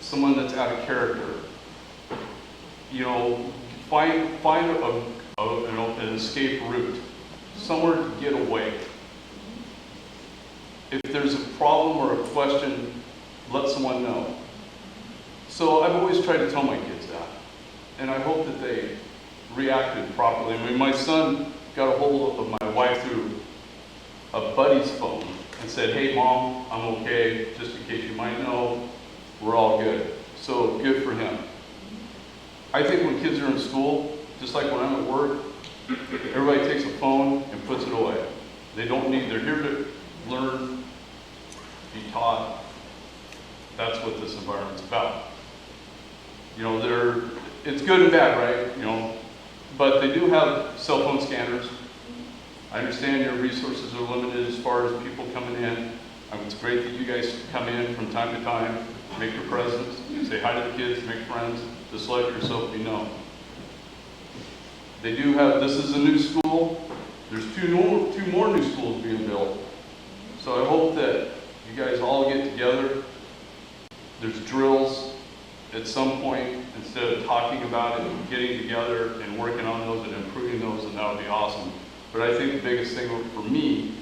Someone that's out of character, you know, find an escape route, somewhere to get away. If there's a problem or a question, let someone know. So I've always tried to tell my kids that, and I hope that they reacted properly. I mean, my son got a hold of my wife through a buddy's phone and said, "Hey Mom, I'm okay, just in case you might know, we're all good." So good for him. I think when kids are in school, just like when I'm at work, everybody takes a phone and puts it away. They're here to learn, be taught. That's what this environment's about. You know, it's good and bad, right? You know, but they do have cell phone scanners. I understand your resources are limited as far as people coming in. It's great that you guys come in from time to time, make your presence, say hi to the kids, make friends, just let yourself be known. They do have, this is a new school. There's two more new schools being built. So I hope that you guys all get together. There's drills at some point, instead of talking about it, and getting together and working on those and improving those, and that would be awesome. But I think the biggest thing for me,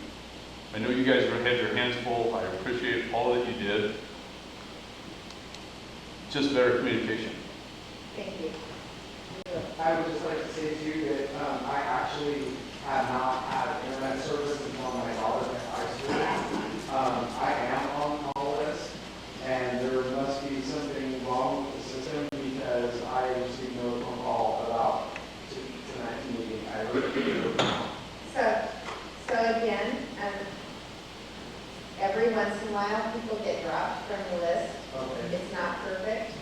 I know you guys had your hands full. I appreciate all that you did. Just better communication. Thank you. I would just like to say too that I actually have not had internet service until my daughter went to high school. I am on the call list, and there must be something wrong with the system because I received no phone call about tonight's meeting. I really do. So again, every once in a while, people get dropped from the list. Okay. It's not perfect,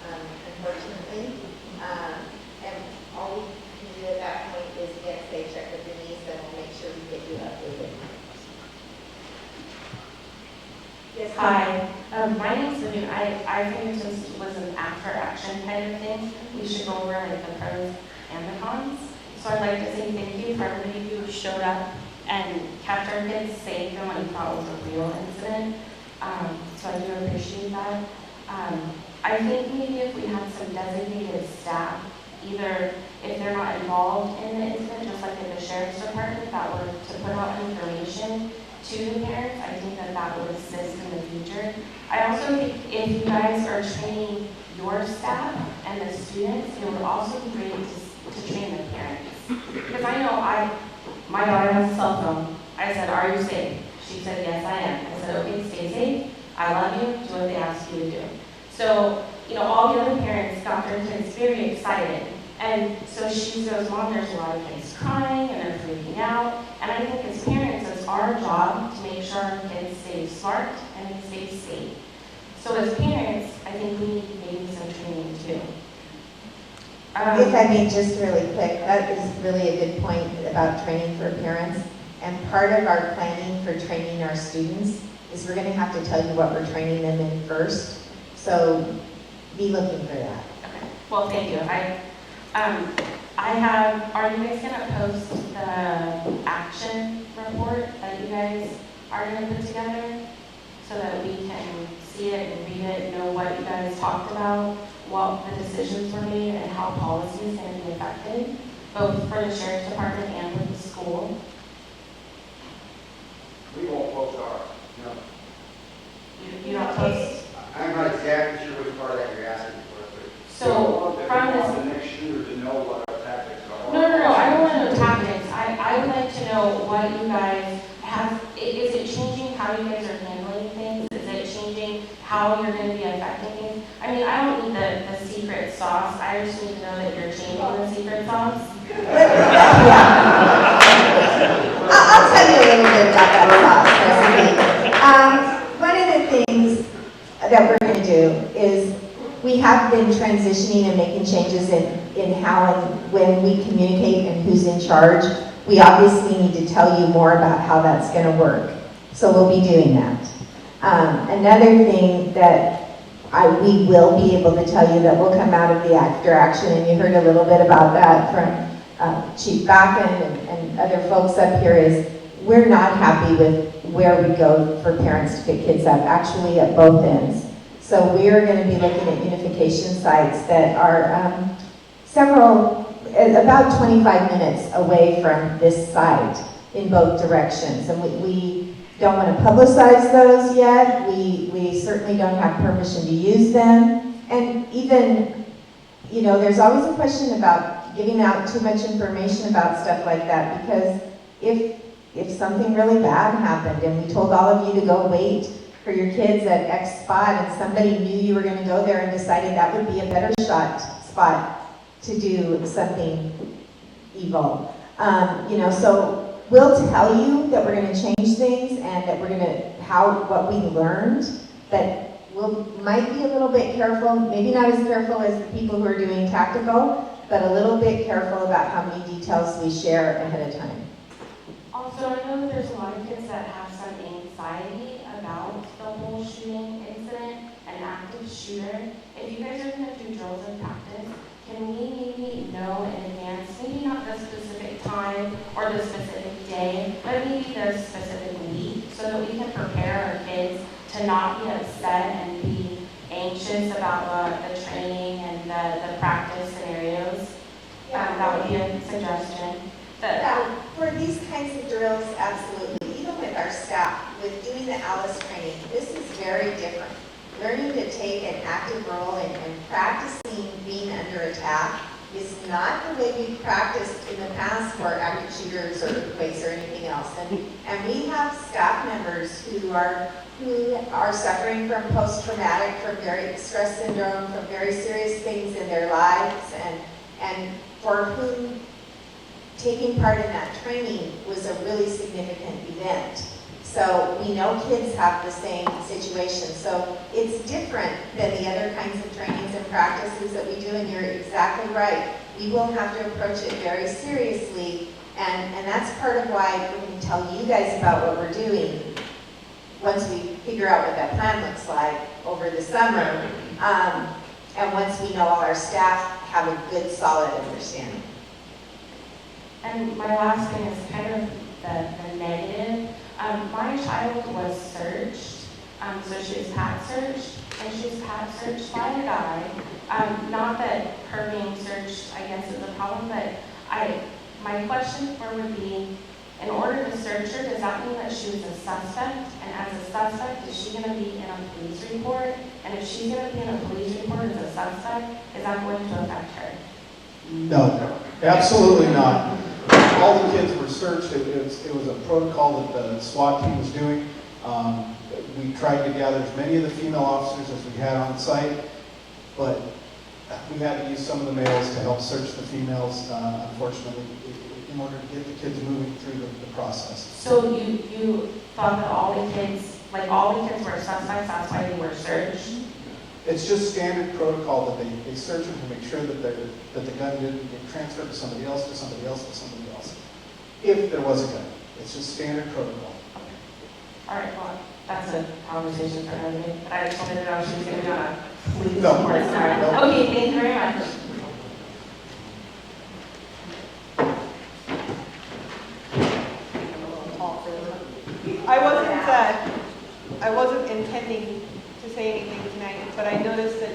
unfortunately. And all we can do at that point is, again, say check with Denise, and we'll make sure we get you updated. Yes, Hi, my name's Vivian. I think this was an after-action kind of thing. We should go over like the pros and the cons. So I'd like to say thank you for everybody who showed up and kept our kids safe and what you thought was a real incident. So I do appreciate that. I think maybe if we had some designated staff, either if they're not involved in the incident, just like in the sheriff's department, that were to put out information to the parents. I think that that would assist in the future. I also think if you guys are training your staff and the students, it would also be great to train the parents. Because I know my daughter has a cell phone. I said, "Are you safe?" She said, "Yes, I am." I said, "Okay, stay safe. I love you. Do what they ask you to do." So, all the other parents got their kids very excited. And so she goes, "Mom, there's a lot of kids crying and they're freaking out." And I think as parents, it's our job to make sure our kids stay smart and they stay safe. So as parents, I think we need maybe some training too. If I may just really quick, that is really a good point about training for parents. And part of our planning for training our students is we're going to have to tell you what we're training them in first. So be looking for that. Okay. Well, thank you. Are you guys going to post the action report that you guys are going to put together so that we can see it and read it, know what you guys talked about, what the decisions were made, and how policy is going to be affected, both for the sheriff's department and with the school? We won't post ours, no. You don't post? I'm not exactly sure which part of that you're asking for, but. So, from this. The next shooter to know what our tactics are. No, I don't want to know tactics. I would like to know what you guys have. Is it changing how you guys are handling things? Is it changing how you're going to be affecting things? I mean, I don't need the secret sauce. I just need to know that you're changing the secret sauce. I'll tell you a little bit about that sauce recipe. One of the things that we're going to do is we have been transitioning and making changes in how and when we communicate and who's in charge. We obviously need to tell you more about how that's going to work. So we'll be doing that. Another thing that we will be able to tell you that will come out of the after action, and you heard a little bit about that from Chief Bakken and other folks up here, is we're not happy with where we go for parents to pick kids up, actually at both ends. So we are going to be looking at unification sites that are about 25 minutes away from this site in both directions. And we don't want to publicize those yet. We certainly don't have permission to use them. And even, there's always a question about giving out too much information about stuff like that, because if something really bad happened and we told all of you to go wait for your kids at X spot and somebody knew you were going to go there and decided that would be a better spot to do something evil. So we'll tell you that we're going to change things and that we're going to, what we learned, but might be a little bit careful, maybe not as careful as the people who are doing tactical, but a little bit careful about how many details we share ahead of time. Also, I know that there's a lot of kids that have some anxiety about the whole shooting incident, an active shooter. If you guys are going to do drills and practice, can we maybe know in advance, maybe not the specific time or the specific day, but maybe the specific week, so that we can prepare our kids to not be upset and be anxious about the training and the practice scenarios? That would be a suggestion. Yeah, for these kinds of drills, absolutely. Even with our staff, with doing the ALICE training, this is very different. Learning to take an active role and practicing being under attack is not the way we've practiced in the past for active shooters or earthquakes or anything else. And we have staff members who are suffering from post-traumatic, from very stress syndrome, from very serious things in their lives, and for whom taking part in that training was a really significant event. So we know kids have the same situation. So it's different than the other kinds of trainings and practices that we do, and you're exactly right. We will have to approach it very seriously, and that's part of why we can tell you guys about what we're doing once we figure out what that plan looks like over the summer, and once we know all our staff have a good, solid understanding. And my last thing is kind of the negative. My child was searched, so she was pat searched, and she was pat searched by a guy. Not that her being searched, I guess, is a problem, but my question for would be, In order to search her, does that mean that she was a suspect? And as a suspect, is she going to be in a police report? And if she's going to be in a police report as a suspect, is that going to affect her? No, absolutely not. All the kids were searched. It was a protocol that the SWAT team was doing. We tried to gather as many of the female officers as we had on site, but we had to use some of the males to help search the females, unfortunately, in order to get the kids moving through the process. So you thought that all the kids were suspects, that's why they were searched? It's just standard protocol that they search them to make sure that the gun didn't get transferred to somebody else, to somebody else, to somebody else. If there was a gun. It's just standard protocol. All right, well, that's a conversation for another day, but I just wanted to know if she was going to be on a police No. report. No. Okay, thank you very much. I wasn't intending to say anything tonight, but I noticed that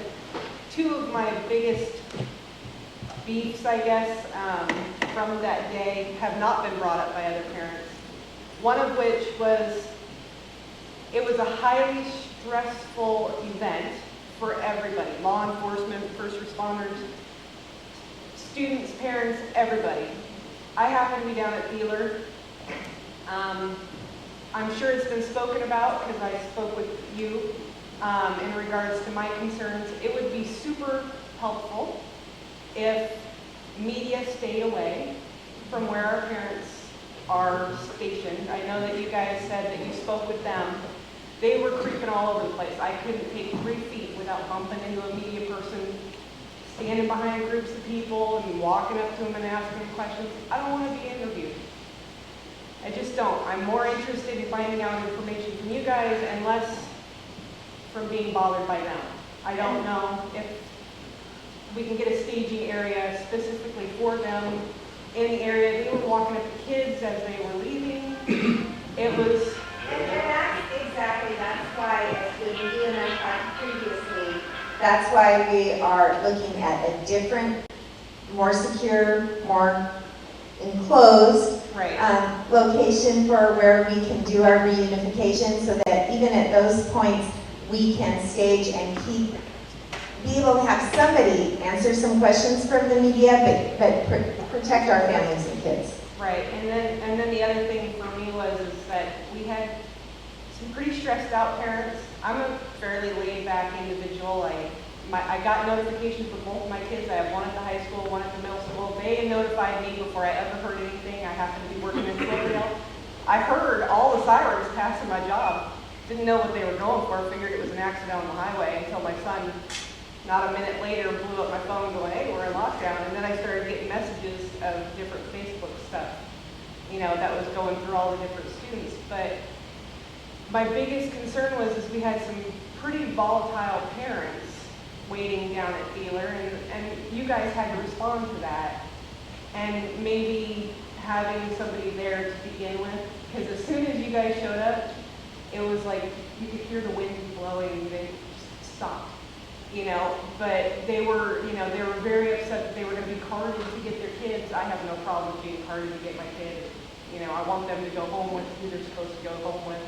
two of my biggest beefs, I guess, from that day have not been brought up by other parents. One of which was, it was a highly stressful event for everybody, law enforcement, first responders, students, parents, everybody. I happen to be down at Wheeler. I'm sure it's been spoken about because I spoke with you in regards to my concerns. It would be super helpful if media stayed away from where our parents are stationed. I know that you guys said that you spoke with them. They were creeping all over the place. I couldn't take 3 feet without bumping into a media person, standing behind groups of people and walking up to them and asking them questions. I don't want to be interviewed. I just don't. I'm more interested in finding out information from you guys and less from being bothered by them. I don't know if we can get a staging area specifically for them in the area. They were walking up to kids as they were leaving. It was... And that's why, as Lydia and I talked previously, that's why we are looking at a different, more secure, more enclosed location for where we can do our reunification, so that even at those points we can stage and be able to have somebody answer some questions from the media, but protect our families and kids. Right, and then the other thing for me was that we had some pretty stressed out parents. I'm a fairly laid back individual. I got notifications for both my kids. I have one at the high school, one at the middle school. They had notified me before I ever heard anything. I happened to be working in Silverdale. I heard all the sirens passing my job. Didn't know what they were going for. Figured it was an accident on the highway until my son, not a minute later, blew up my phone going, hey, we're in lockdown. And then I started getting messages of different Facebook stuff, that was going through all the different students. But my biggest concern was we had some pretty volatile parents waiting down at Wheeler, and you guys had to respond to that. And maybe having somebody there to begin with, because as soon as you guys showed up, it was like you could hear the wind blowing and they just stopped. But they were very upset that they were going to be carded to get their kids. I have no problem being carded to get my kids. I want them to go home with who they're supposed to go home with.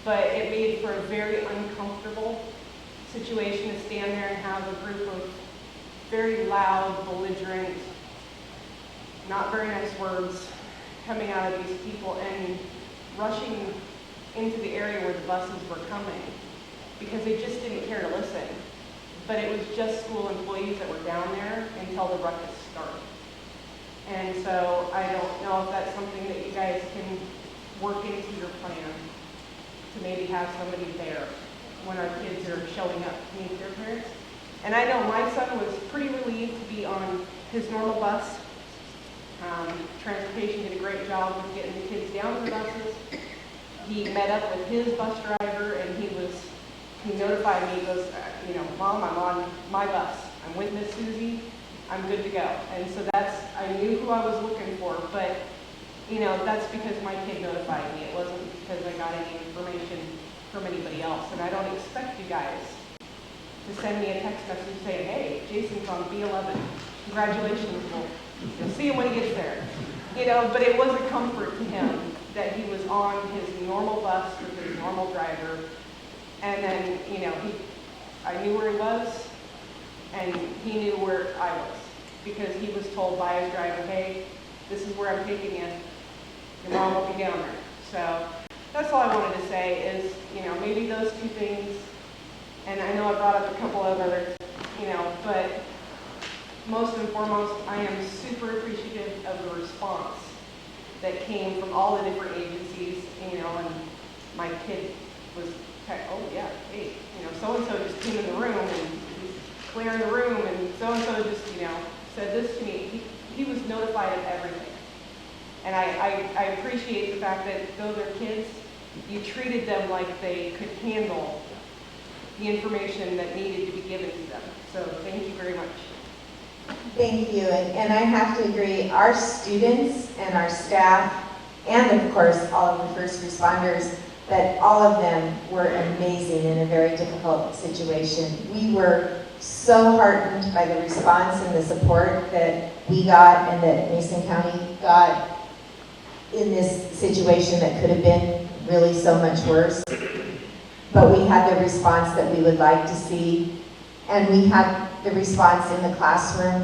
But it made for a very uncomfortable situation to stand there and have a group of very loud, belligerent, not very nice words coming out of these people and rushing into the area where the buses were coming because they just didn't care to listen. But it was just school employees that were down there until the ruckus started. And so I don't know if that's something that you guys can work into your plan to maybe have somebody there when our kids are showing up to meet their parents. And I know my son was pretty relieved to be on his normal bus. Transportation did a great job of getting the kids down to the buses. He met up with his bus driver and he notified me, he goes, Mom, I'm on my bus. I'm with Miss Susie. I'm good to go. And so I knew who I was looking for, but that's because my kid notified me. It wasn't because I got any information from anybody else. And I don't expect you guys to send me a text message saying, hey, Jason's on B11. Congratulations. You'll see him when he gets there. You know, but it was a comfort to him that he was on his normal bus with his normal driver. And then, you know, I knew where he was, and he knew where I was. Because he was told by his driver, hey, this is where I'm taking you. Your mom will be down there. So that's all I wanted to say is, you know, maybe those two things, and I know I brought up a couple of others, you know, but most and foremost, I am super appreciative of the response that came from all the different agencies, you know, and my kid was, oh yeah, hey, you know, so-and-so just came in the room and he's clearing the room, and so-and-so just, you know, said this to me. He was notified of everything. And I appreciate the fact that though they're kids, you treated them like they could handle the information that needed to be given to them. So thank you very much. Thank you, and I have to agree, our students and our staff, and of course all of the first responders, that all of them were amazing in a very difficult situation. We were so heartened by the response and the support that we got and that Mason County got in this situation that could have been really so much worse. But we had the response that we would like to see, and we had the response in the classroom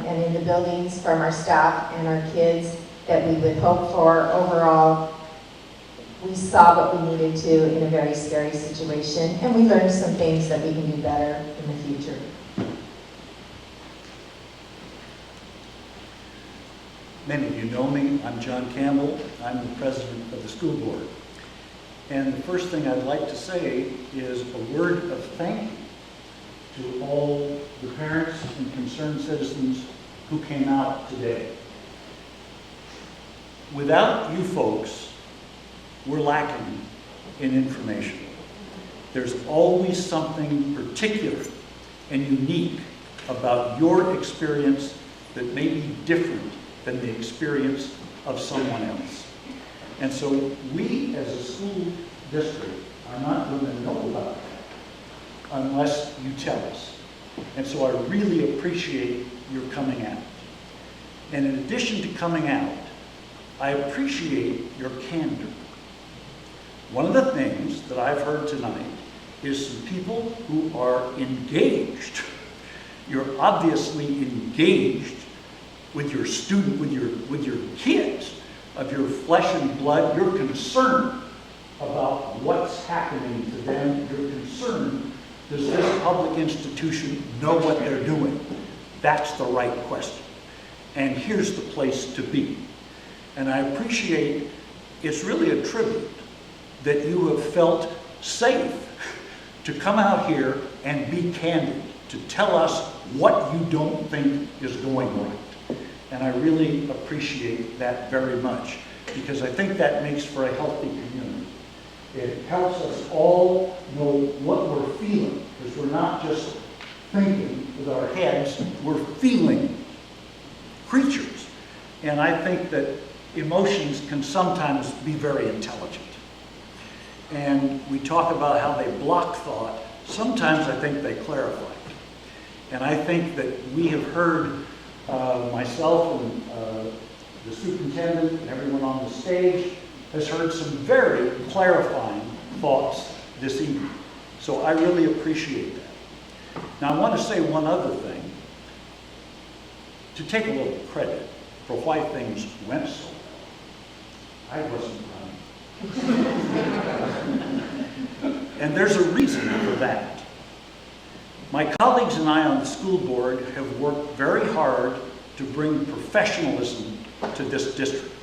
and in the buildings from our staff and our kids that we would hope for. Overall, we saw what we needed to in a very scary situation, and we learned some things that we can do better in the future. Many of you know me. I'm John Campbell. I'm the president of the school board. And the first thing I'd like to say is a word of thank you to all the parents and concerned citizens who came out today. Without you folks, we're lacking in information. There's always something particular and unique about your experience that may be different than the experience of someone else. And so we as a school district are not going to know about that unless you tell us. And so I really appreciate your coming out. And in addition to coming out, I appreciate your candor. One of the things that I've heard tonight is some people who are engaged. You're obviously engaged with your student, with your kids, of your flesh and blood. You're concerned about what's happening to them. You're concerned, does this public institution know what they're doing? That's the right question. And here's the place to be. And I appreciate, it's really a tribute that you have felt safe to come out here and be candid, to tell us what you don't think is going right. And I really appreciate that very much, because I think that makes for a healthy community. It helps us all know what we're feeling, because we're not just thinking with our heads, we're feeling creatures. And I think that emotions can sometimes be very intelligent. And we talk about how they block thought. Sometimes I think they clarify it. And I think that we have heard myself and the superintendent and everyone on the stage has heard some very clarifying thoughts this evening. So I really appreciate that. Now I want to say one other thing, to take a little credit for why things went so well. I wasn't running. And there's a reason for that. My colleagues and I on the school board have worked very hard to bring professionalism to this district.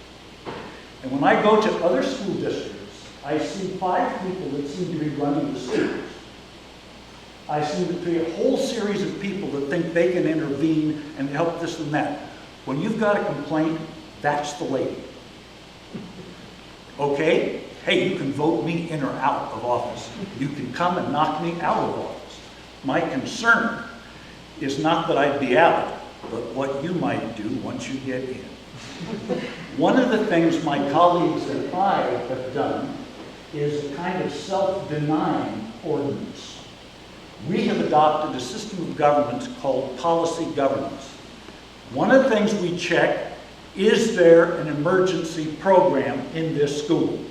And when I go to other school districts, I see 5 people that seem to be running the schools. I see a whole series of people that think they can intervene and help this and that. When you've got a complaint, that's the lady. Okay? Hey, you can vote me in or out of office. You can come and knock me out of office. My concern is not that I'd be out, but what you might do once you get in. One of the things my colleagues and I have done is a kind of self-denying ordinance. We have adopted a system of governance called policy governance. One of the things we check Is there an emergency program in this school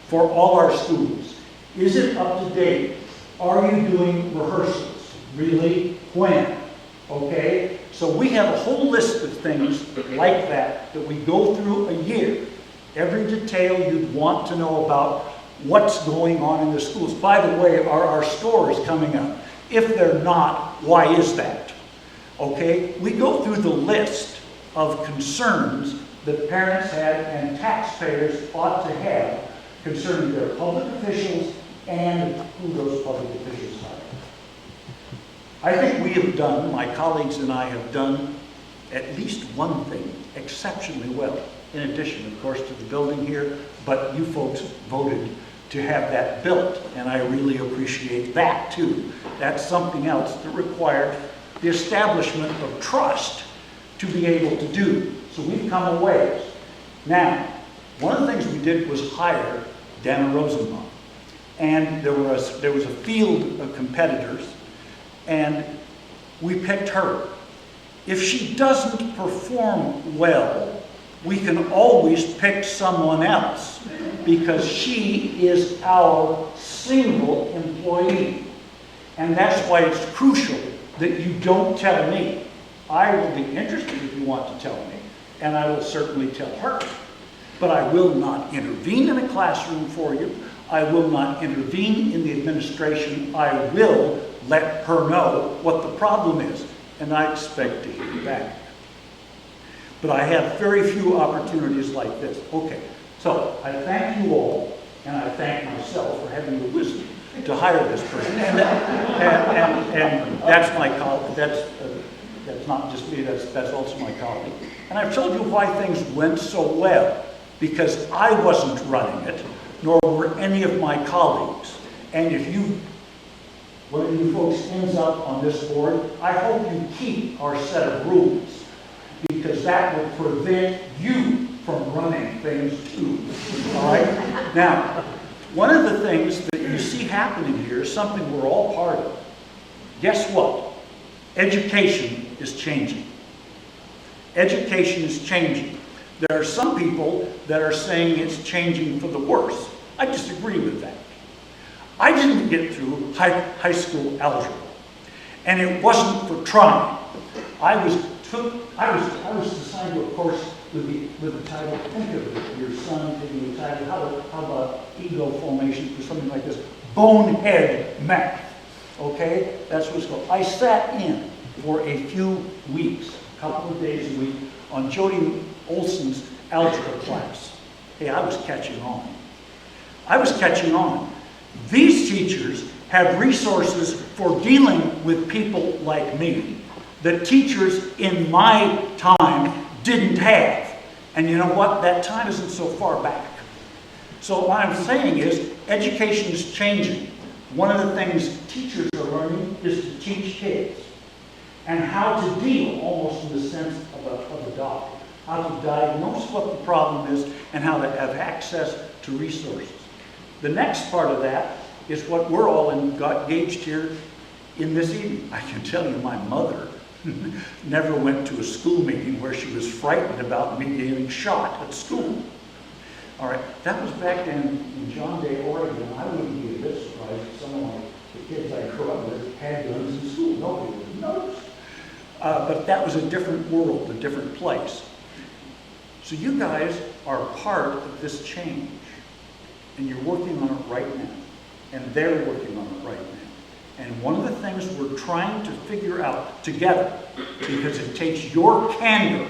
for all our students? Is it up to date? Are you doing rehearsals? Really? When? Okay? So we have a whole list of things like that we go through a year. Every detail you'd want to know about what's going on in the schools. By the way, are our stores coming up? If they're not, why is that? Okay? We go through the list of concerns that parents had and taxpayers ought to have concerning their public officials and who those public officials are. I think we have done, my colleagues and I have done at least one thing exceptionally well. In addition, of course, to the building here, but you folks voted to have that built, and I really appreciate that too. That's something else that required the establishment of trust to be able to do. So we've come a ways. Now, one of the things we did was hire Dana Rosenbaum. And there was a field of competitors, and we picked her. If she doesn't perform well, we can always pick someone else, because she is our single employee. And that's why it's crucial that you don't tell me. I will be interested if you want to tell me, and I will certainly tell her. But I will not intervene in a classroom for you. I will not intervene in the administration. I will let her know what the problem is, and I expect to hear back. But I have very few opportunities like this. Okay, so I thank you all, and I thank myself for having the wisdom to hire this person. And that's my colleague. That's not just me, that's also my colleague. And I've told you why things went so well, because I wasn't running it, nor were any of my colleagues. And if one of you folks ends up on this board, I hope you keep our set of rules, because that will prevent you from running things too. All right? Now, one of the things that you see happening here is something we're all part of. Guess what? Education is changing. Education is changing. There are some people that are saying it's changing for the worse. I disagree with that. I didn't get through high school algebra, and it wasn't for trying. I was assigned to a course with the title, think of your son taking the title, how about ego formation for something like this? Bonehead math. Okay? That's what it's called. I sat in for a few weeks, a couple of days a week, on Jody Olson's algebra class. Hey, I was catching on. I was catching on. These teachers have resources for dealing with people like me that teachers in my time didn't have. And you know what? That time isn't so far back. So what I'm saying is education is changing. One of the things teachers are learning is to teach kids and how to deal, almost in the sense of a doctor, how to diagnose what the problem is and how to have access to resources. The next part of that is what we're all engaged here in this evening. I can tell you my mother never went to a school meeting where she was frightened about me getting shot at school. All right, that was back in John Day, Oregon. I wouldn't be a bit surprised if some of the kids I grew up with had guns in school. Nobody would have noticed. But that was a different world, a different place. So you guys are part of this change, and you're working on it right now, and they're working on it right now. And one of the things we're trying to figure out together, because it takes your candor,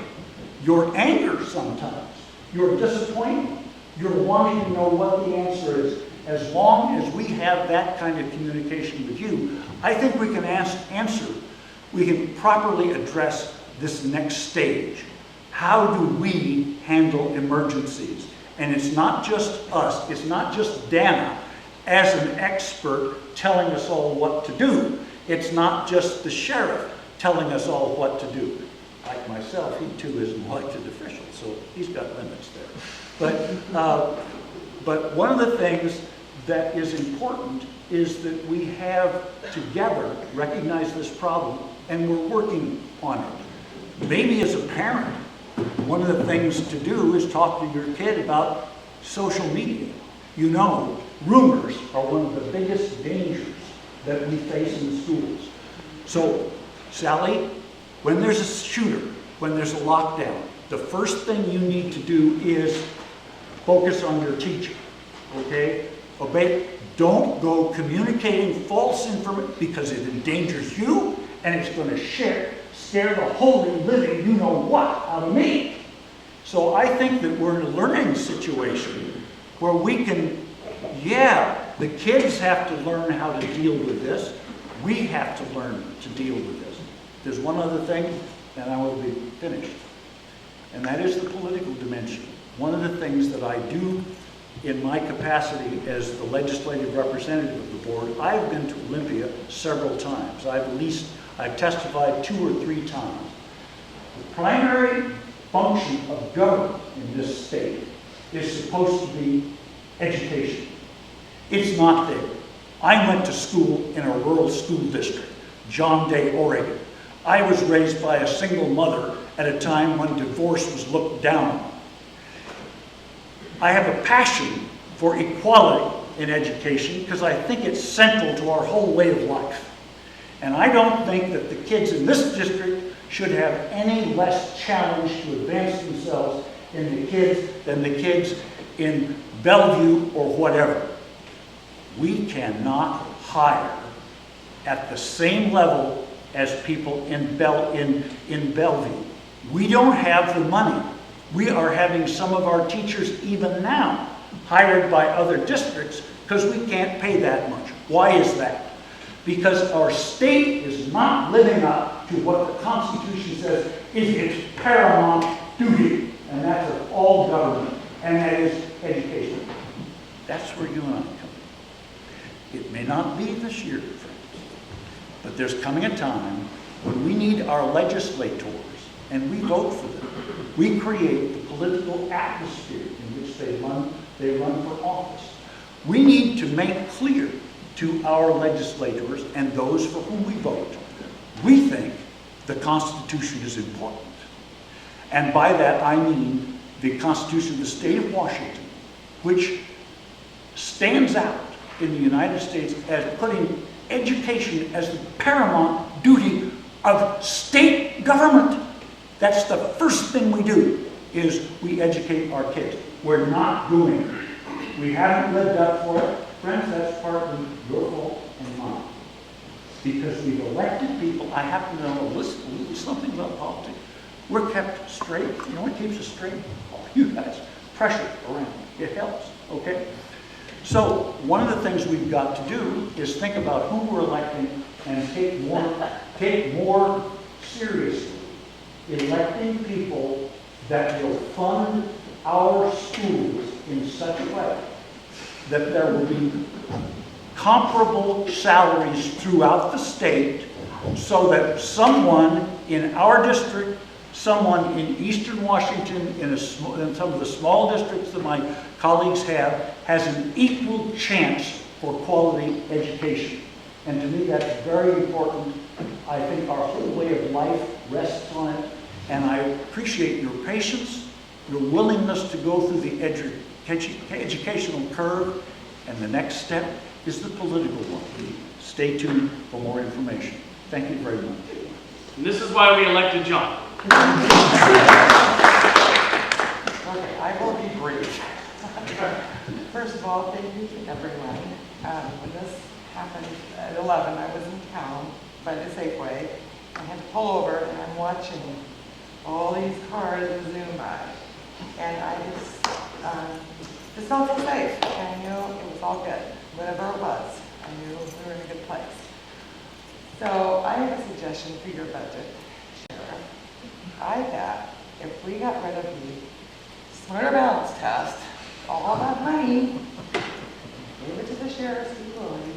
your anger sometimes, your disappointment, your wanting to know what the answer is. As long as we have that kind of communication with you, I think we can we can properly address this next stage. How do we handle emergencies? And it's not just us, it's not just Dana as an expert telling us all what to do. It's not just the sheriff telling us all what to do. Like myself, he too is an elected official, so he's got limits there. But one of the things that is important is that we have together recognized this problem and we're working on it. Maybe as a parent, one of the things to do is talk to your kid about social media. You know, rumors are one of the biggest dangers that we face in the schools. So, Sally, when there's a shooter, when there's a lockdown, the first thing you need to do is focus on your teacher, okay? Obey. Don't go communicating false information because it endangers you and it's going to scare the holy living you-know-what out of me. So I think that we're in a learning situation where we can, yeah, the kids have to learn how to deal with this. We have to learn to deal with this. There's one other thing, and I will be finished, and that is the political dimension. One of the things that I do in my capacity as the legislative representative of the board, I've been to Olympia several times. I've testified 2 or 3 times. The primary function of government in this state is supposed to be education. It's not there. I went to school in a rural school district, John Day, Oregon. I was raised by a single mother at a time when divorce was looked down on. I have a passion for equality in education because I think it's central to our whole way of life. And I don't think that the kids in this district should have any less challenge to advance themselves than the kids in Bellevue or whatever. We cannot hire at the same level as people in Bellevue. We don't have the money. We are having some of our teachers even now hired by other districts because we can't pay that much. Why is that? Because our state is not living up to what the Constitution says is its paramount duty, and that's of all government, and that is education. That's where you and I come in. It may not be this year, friends, but there's coming a time when we need our legislators, and we vote for them. We create the political atmosphere in which they run for office. We need to make clear to our legislators and those for whom we vote, we think the Constitution is important. And by that I mean the Constitution of the state of Washington, which stands out in the United States as putting education as the paramount duty of state government. That's the first thing we do, is we educate our kids. We're not doing it. We haven't lived up for it. Friends, that's partly your fault and mine. Because we've elected people, I happen to know a little something about politics. We're kept straight. You know what keeps us straight? Oh, you guys. Pressure around. It helps, okay? So one of the things we've got to do is think about who we're electing and take more seriously electing people that will fund our schools in such a way that there will be comparable salaries throughout the state so that someone in our district, someone in Eastern Washington, in some of the small districts that my colleagues have, has an equal chance for quality education. And to me that's very important. I think our whole way of life rests on it. And I appreciate your patience, your willingness to go through the educational curve, and the next step is the political one. Stay tuned for more information. Thank you very much. And this is why we elected John. Okay, I will be brief. First of all, thank you to everyone. When this happened at 11, I was in town by the Safeway. I had to pull over and I'm watching all these cars zoom by. And I just felt so safe. And I knew it was all good. Whatever it was, I knew we were in a good place. So I have a suggestion for your budget, Sheriff. I thought if we got rid of the smarter balance test, all that money, gave it to the sheriff's employee.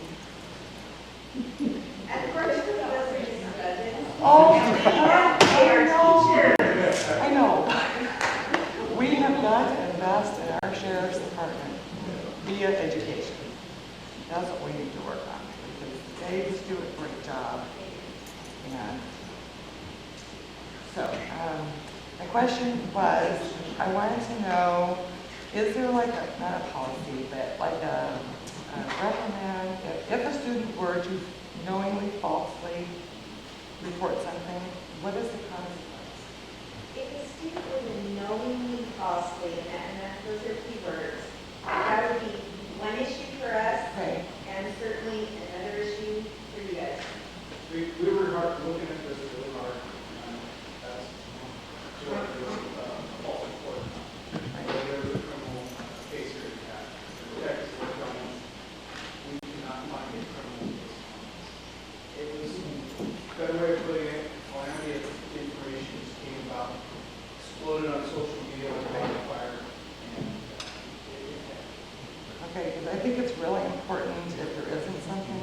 And of course, it doesn't get your budget. Oh, I know. We have got to invest in our sheriff's department via education. That's what we need to work on, because they just do a great job. And so, my question was, I wanted to know, is there like a, not a policy, but like a reprimand, if a student were to knowingly falsely report something, what is the consequence? If a student were to knowingly falsely, and those are key words, that would be one issue for us, Right. and certainly another issue for you guys. We were looking at this really hard, as to what it was false report. There was a criminal case here in Cat. The detectives were telling us we cannot find a criminal case. It was a better way of putting it, calamity of information just came about, exploded on social media like a wildfire, and Okay, because I think it's really important if there isn't something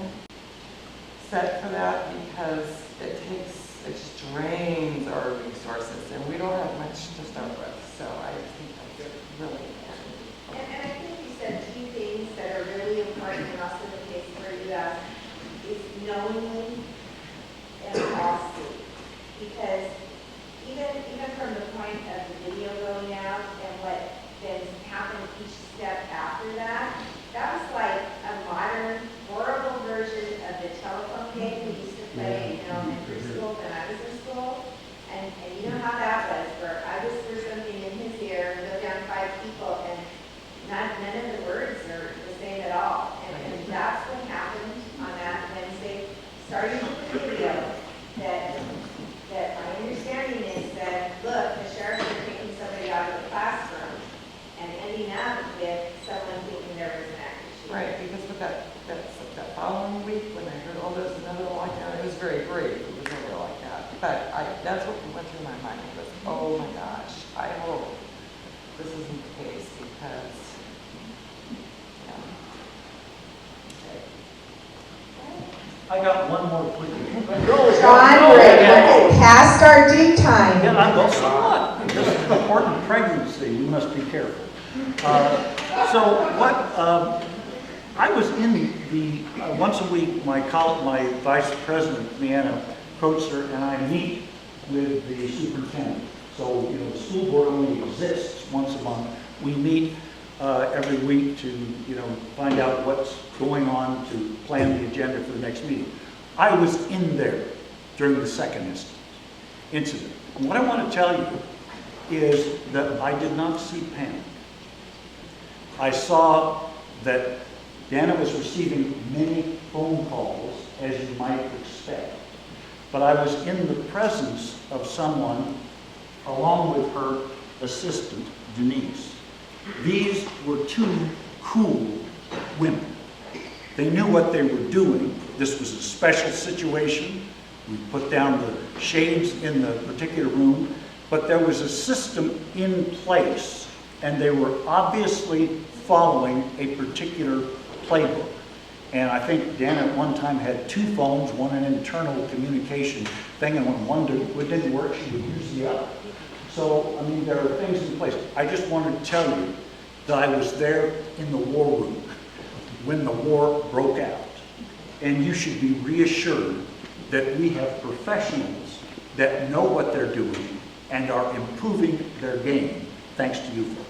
set for that, because it just drains our resources, and we don't have much to start with. So I think that's really important. And I think you said two things that are really important, and also the case where you asked, is knowingly and falsely. Because even from the point of the video going out and what then happened each step after that, that was like a modern, horrible version of the telephone game we used to play in elementary school when I was in school. And you know how that was, where I whisper something in his ear, go down 5 people, and none of the words are the same at all. And that's what happened on that Wednesday, starting with the video, that my understanding is that, look, the sheriffs are taking somebody out of the classroom and ending up with someone thinking there was an active shooter. Right, because with that following week, when I heard, oh, there's another lockdown, it was very brief. It was never like that. But that's what went through my mind was, oh my gosh, I hope this isn't the case, because, yeah. Okay. I got one more quick. John, we're past our due time. Yeah, I'm also not. This is an important pregnancy. We must be careful. I was in the once a week. My vice president, Leanna Coacher, and I meet with the superintendent. So the school board only exists once a month. We meet every week to find out what's going on, to plan the agenda for the next meeting. I was in there during the second incident. And what I want to tell you is that I did not see panic. I saw that Dana was receiving many phone calls, as you might expect. But I was in the presence of someone, along with her assistant, Denise. These were two cool women. They knew what they were doing. This was a special situation. We put down the shades in the particular room, but there was a system in place, and they were obviously following a particular playbook. And I think Dana at one time had 2 phones, one an internal communication thing, and when one didn't work, she would use the other. So, I mean, there are things in place. I just wanted to tell you that I was there in the war room when the war broke out. And you should be reassured that we have professionals that know what they're doing and are improving their game, thanks to you folks.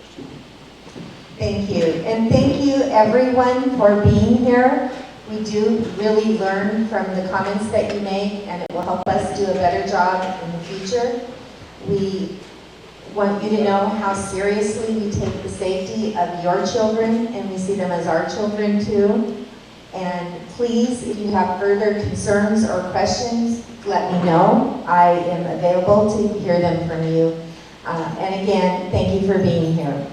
Thank you. And thank you, everyone, for being here. We do really learn from the comments that you make, and it will help us do a better job in the future. We want you to know how seriously we take the safety of your children, and we see them as our children too. And please, if you have further concerns or questions, let me know. I am available to hear them from you. And again, thank you for being here.